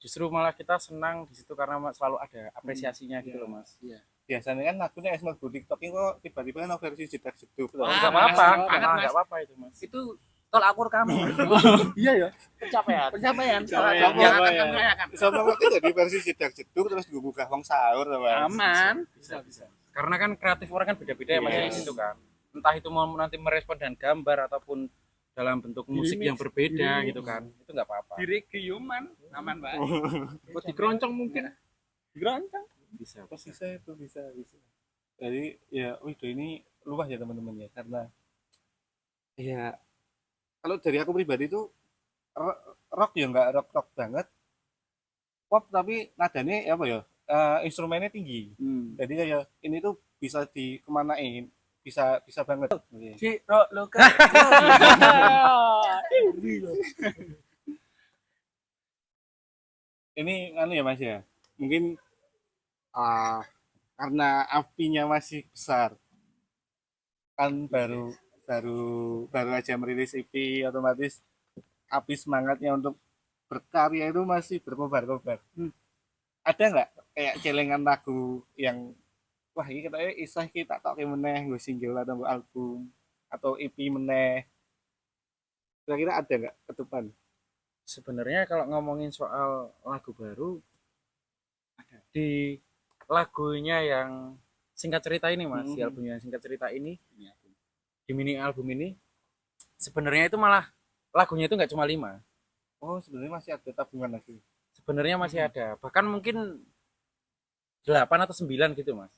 Justru malah kita senang di situ karena selalu ada apresiasinya gitu loh Mas. Biasanya kan lagunya es melbu TikTok ini kok tiba-tiba kan versi jedak jeduk. Nggak Mas, apa-apa, banget, Mas. nggak apa-apa itu Mas. Itu tol akur kamu. Iya ya. Pencapaian. Pencapaian. Yang akan kamu rayakan. Sama waktu jadi versi jedak jeduk terus digugah wong sahur Mas. Aman. Bisa. Karena kan kreatif orang kan beda-beda ya Mas di situ kan. Entah itu mau nanti merespon dengan gambar ataupun dalam bentuk musik yang berbeda gitu kan. Itu nggak apa-apa. Diri keyuman. Aman, Mbak. Buat dikeroncong mungkin. Dikeroncong. Bisa. Bisa. Jadi ya video ini luas ya teman-teman ya karena ya kalau dari aku pribadi itu rock ya nggak rock banget, pop tapi nadanya apa ya instrumennya tinggi. Jadi kayak ini tuh bisa dikemanain, bisa banget. Si Loka. Ini anu ya Mas ya, mungkin karena apinya masih besar kan baru aja merilis EP, otomatis api semangatnya untuk berkarya itu masih berkobar-kobar. Ada nggak kayak celengan lagu yang wah ini katanya isah kita tak meneh gue single atau gue album atau EP meneh, kira-kira ada nggak ketupan? Sebenarnya kalau ngomongin soal lagu baru di lagunya yang singkat cerita ini Mas, di albumnya yang singkat cerita ini, di mini album ini sebenarnya itu malah lagunya itu nggak cuma 5. Oh sebenarnya masih ada tabungan lagi. Sebenarnya masih ada, bahkan mungkin 8 atau 9 gitu Mas.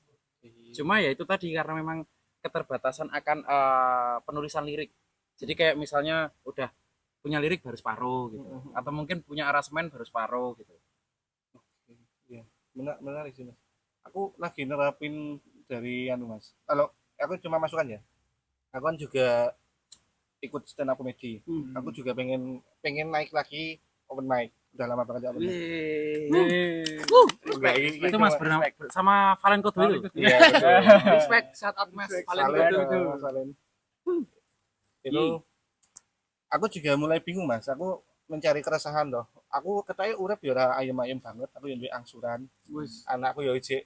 Cuma ya itu tadi karena memang keterbatasan akan penulisan lirik. Jadi kayak misalnya udah punya lirik baru separuh gitu, atau mungkin punya aransemen baru separuh gitu. Iya, menarik sih Mas. Aku lagi nerapin dari Mas. Kalau aku cuma masukan ya. Aku kan juga ikut stand up comedy. Aku juga pengen naik lagi open mic. Udah lama banget open mic. Itu Mas sama Valen Kodo itu. Iya, betul. Respect, shout out Mas. Paling Valen. Itu aku juga mulai bingung Mas. Aku mencari keresahan loh. Aku katanya urip ya ora ayem-ayem banget. Aku yang duwe angsuran. Anakku ya ijek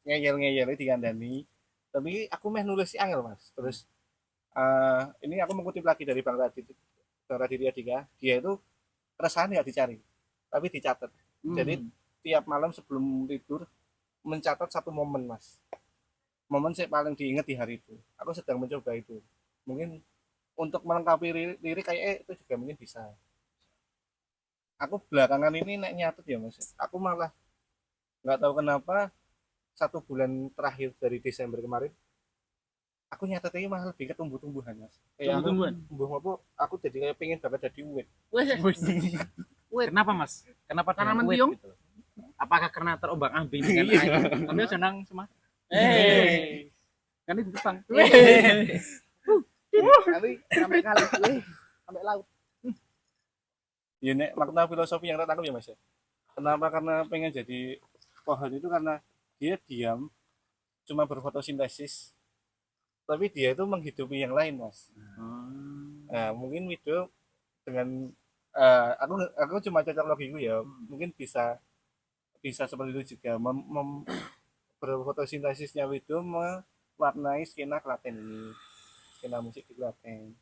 ngeyel-ngeyel dikandani. Tapi aku meh nulis si angel Mas. Terus ini aku mengutip lagi dari Bang Raditya Dika. Dia itu keresahan nggak dicari, tapi dicatat. Jadi tiap malam sebelum tidur mencatat satu momen Mas. momen sih paling diingat di hari itu. Aku sedang mencoba itu. Mungkin untuk melengkapi lirik kayak itu juga mungkin bisa. Aku belakangan ini naik nyatet ya mas. Aku malah nggak tahu kenapa 1 bulan terakhir dari Desember kemarin aku nyatetnya malah lebih ke tumbuh-tumbuhan mas. Kayak aku Tumbuh-tumbuhan? tumbuh apa? Aku jadi kayak pengen banget jadi uwit. Kenapa mas? Kenapa Tanaman dengan wit biong? gitu loh? Apakah karena terombang ambing dengan air? Tapi senang semua. Kan itu Jepang. Nanti Sampai kali, sampai laut. ya nek makna filosofi yang tertangkap ya mas ya. Kenapa? Karena pengen jadi pohon itu karena dia diam, cuma berfotosintesis, tapi dia itu menghidupi yang lain mas. Nah mungkin itu dengan aku cuma cocok logiku ya, mungkin bisa bisa seperti itu juga berfotosintesisnya itu mewarnai skena Klaten ini, skena musik di Klaten.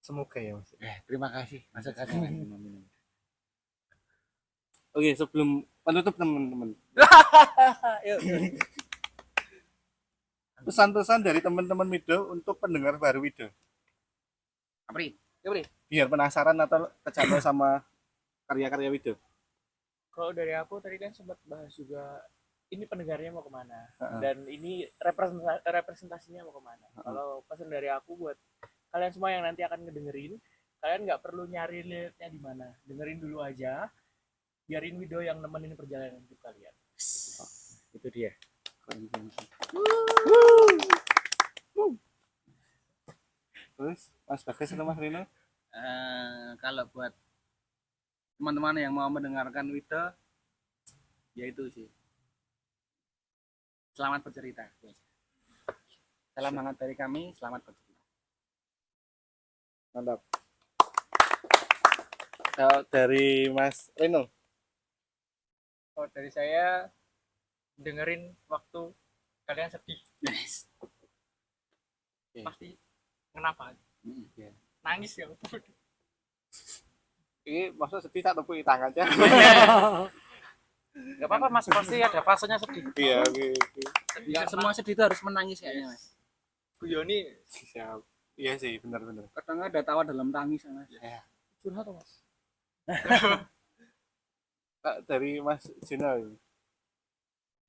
Semoga ya mas. Terima kasih. Masa kasih. Oke, sebelum penutup teman-teman, pesan-pesan dari teman-teman Wido untuk pendengar baru Wido, Apri. biar penasaran atau kecandu sama karya-karya Wido. Kalau dari aku tadi kan sempat bahas juga ini pendengarnya mau kemana Heeh. dan ini representasinya mau kemana. Kalau pesan dari aku buat kalian semua yang nanti akan ngedengerin, kalian nggak perlu nyari liriknya di mana, dengerin dulu aja, biarin video yang nemenin perjalanan hidup kalian. Itu dia. Terus Mas Bagas atau Mas Rino? Kalau buat teman-teman yang mau mendengarkan Wida, ya itu sih. Selamat bercerita. Salam hangat dari kami, selamat bercerita. Mantap. Kalau dari Mas Rino, Kalau dari saya dengerin waktu kalian sedih. Oke. Pasti kenapa? ya. Nangis ya. Ini maksudnya sedih tak tepuk tangan aja. Gak apa-apa mas, pasti ada fasenya sedih. Iya, oke. Enggak semua sedih itu harus menangis kayaknya, Mas. Guyoni Siap. Iya sih, benar-benar. Kadang ada tawa dalam tangis, Mas. Curhat tuh mas. Dari Mas Jena,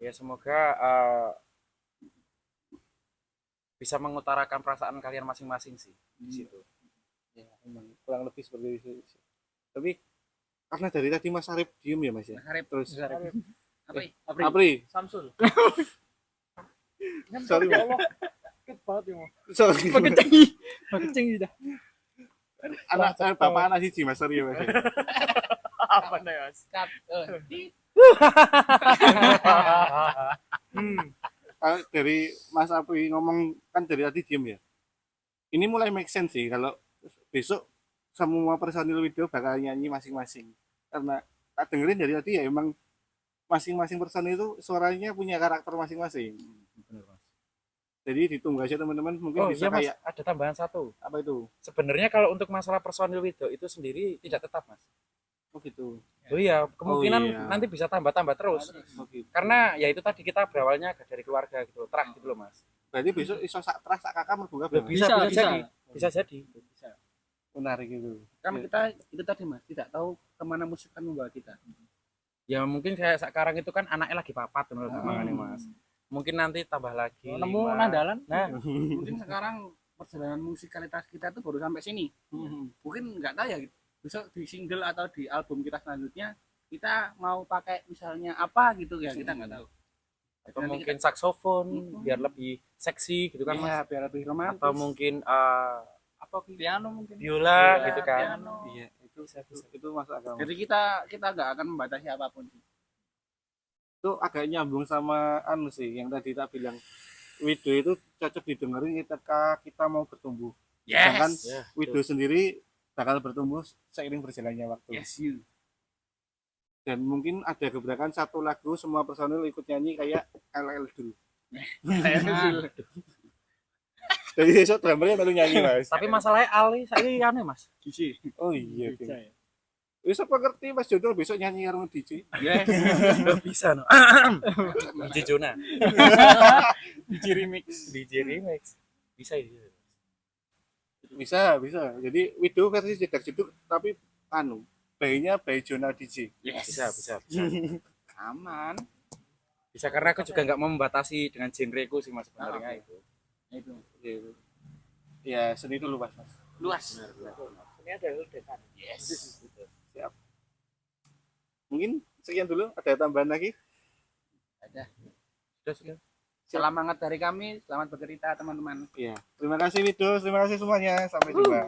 Ya semoga bisa mengutarakan perasaan kalian masing-masing sih di situ. ya memang kurang lebih seperti itu. Tapi karena dari tadi Mas Arif diem ya Mas ya. Mas Arif, Terus Apri. Apri, Samsul. sorry Ya Mas. Allah. Sakit banget ya, Mas. Sorry. kenceng sudah. Anak bapak anak siji Mas, sorry ya Mas. Apa nih, Mas? Kalau dari Mas Apri ngomong kan dari tadi diem ya. Ini mulai make sense sih kalau besok semua personil video bakal nyanyi masing-masing. Karena tak dengerin dari tadi ya emang masing-masing personil itu suaranya punya karakter masing-masing. Bener, Mas. Jadi ditunggu aja teman-teman, mungkin Oh bisa iya mas, kayak ada tambahan satu. apa itu? Sebenarnya kalau untuk masalah personil Wido itu sendiri tidak tetap mas. Oh gitu. Oh iya, kemungkinan iya. nanti bisa tambah-tambah terus. Oh gitu. Karena ya itu tadi kita berawalnya dari keluarga gitu, terah gitu loh mas. Berarti besok iso sak tras sak kakak merbuka Bisa, Bisa, bisa, bisa. jadi, bisa jadi. menarik gitu. Kan kita itu tadi, Mas, tidak tahu kemana musik akan membawa kita. Ya mungkin kayak sekarang itu kan anaknya lagi papat menurut makanya mas. Mungkin nanti tambah lagi. Nemu 5. nandalan. Nah, Mungkin sekarang perjalanan musikalitas kita itu baru sampai sini. Mungkin nggak tahu ya, besok di single atau di album kita selanjutnya kita mau pakai misalnya apa gitu ya, kita nggak tahu. atau mungkin saksofon biar lebih seksi gitu kan mas. Ya, biar lebih romantis. Atau mungkin Apa piano mungkin? biola Iya, gitu kan. piano. Iya, itu masuk akal. Jadi kita nggak akan membatasi apapun. Itu agak nyambung sama anu sih yang tadi tak bilang. Wido itu cocok didengerin ketika kita mau bertumbuh. Sedangkan Ya, Wido sendiri bakal bertumbuh seiring berjalannya waktu. Yes, you. Dan mungkin ada gebrakan satu lagu semua personil ikut nyanyi kayak LL dulu. Jadi besok drummernya baru nyanyi mas. Tapi masalahnya Ali saya aneh mas. Oh iya. Bisa oke. ya. Bisa pengerti Mas Jono besok nyanyi karo DJ. Ya, Nggak bisa no. DJ Jona. DJ remix. DJ Remix. Bisa itu. Bisa. Jadi video versi Jedar Jeduk tapi bayinya bayi Jona DJ. Bisa. Aman. Bisa karena aku juga nggak mau membatasi dengan genreku sih Mas sebenarnya itu. Itu. Gitu. Ya, seni itu luas, Mas. Luas. Ini ada dekat. Yes. Siap. Mungkin sekian dulu, ada tambahan lagi? Ada. Sudah. Selamat dari kami, selamat bercerita teman-teman. Iya. Terima kasih Wido, terima kasih semuanya. Sampai jumpa.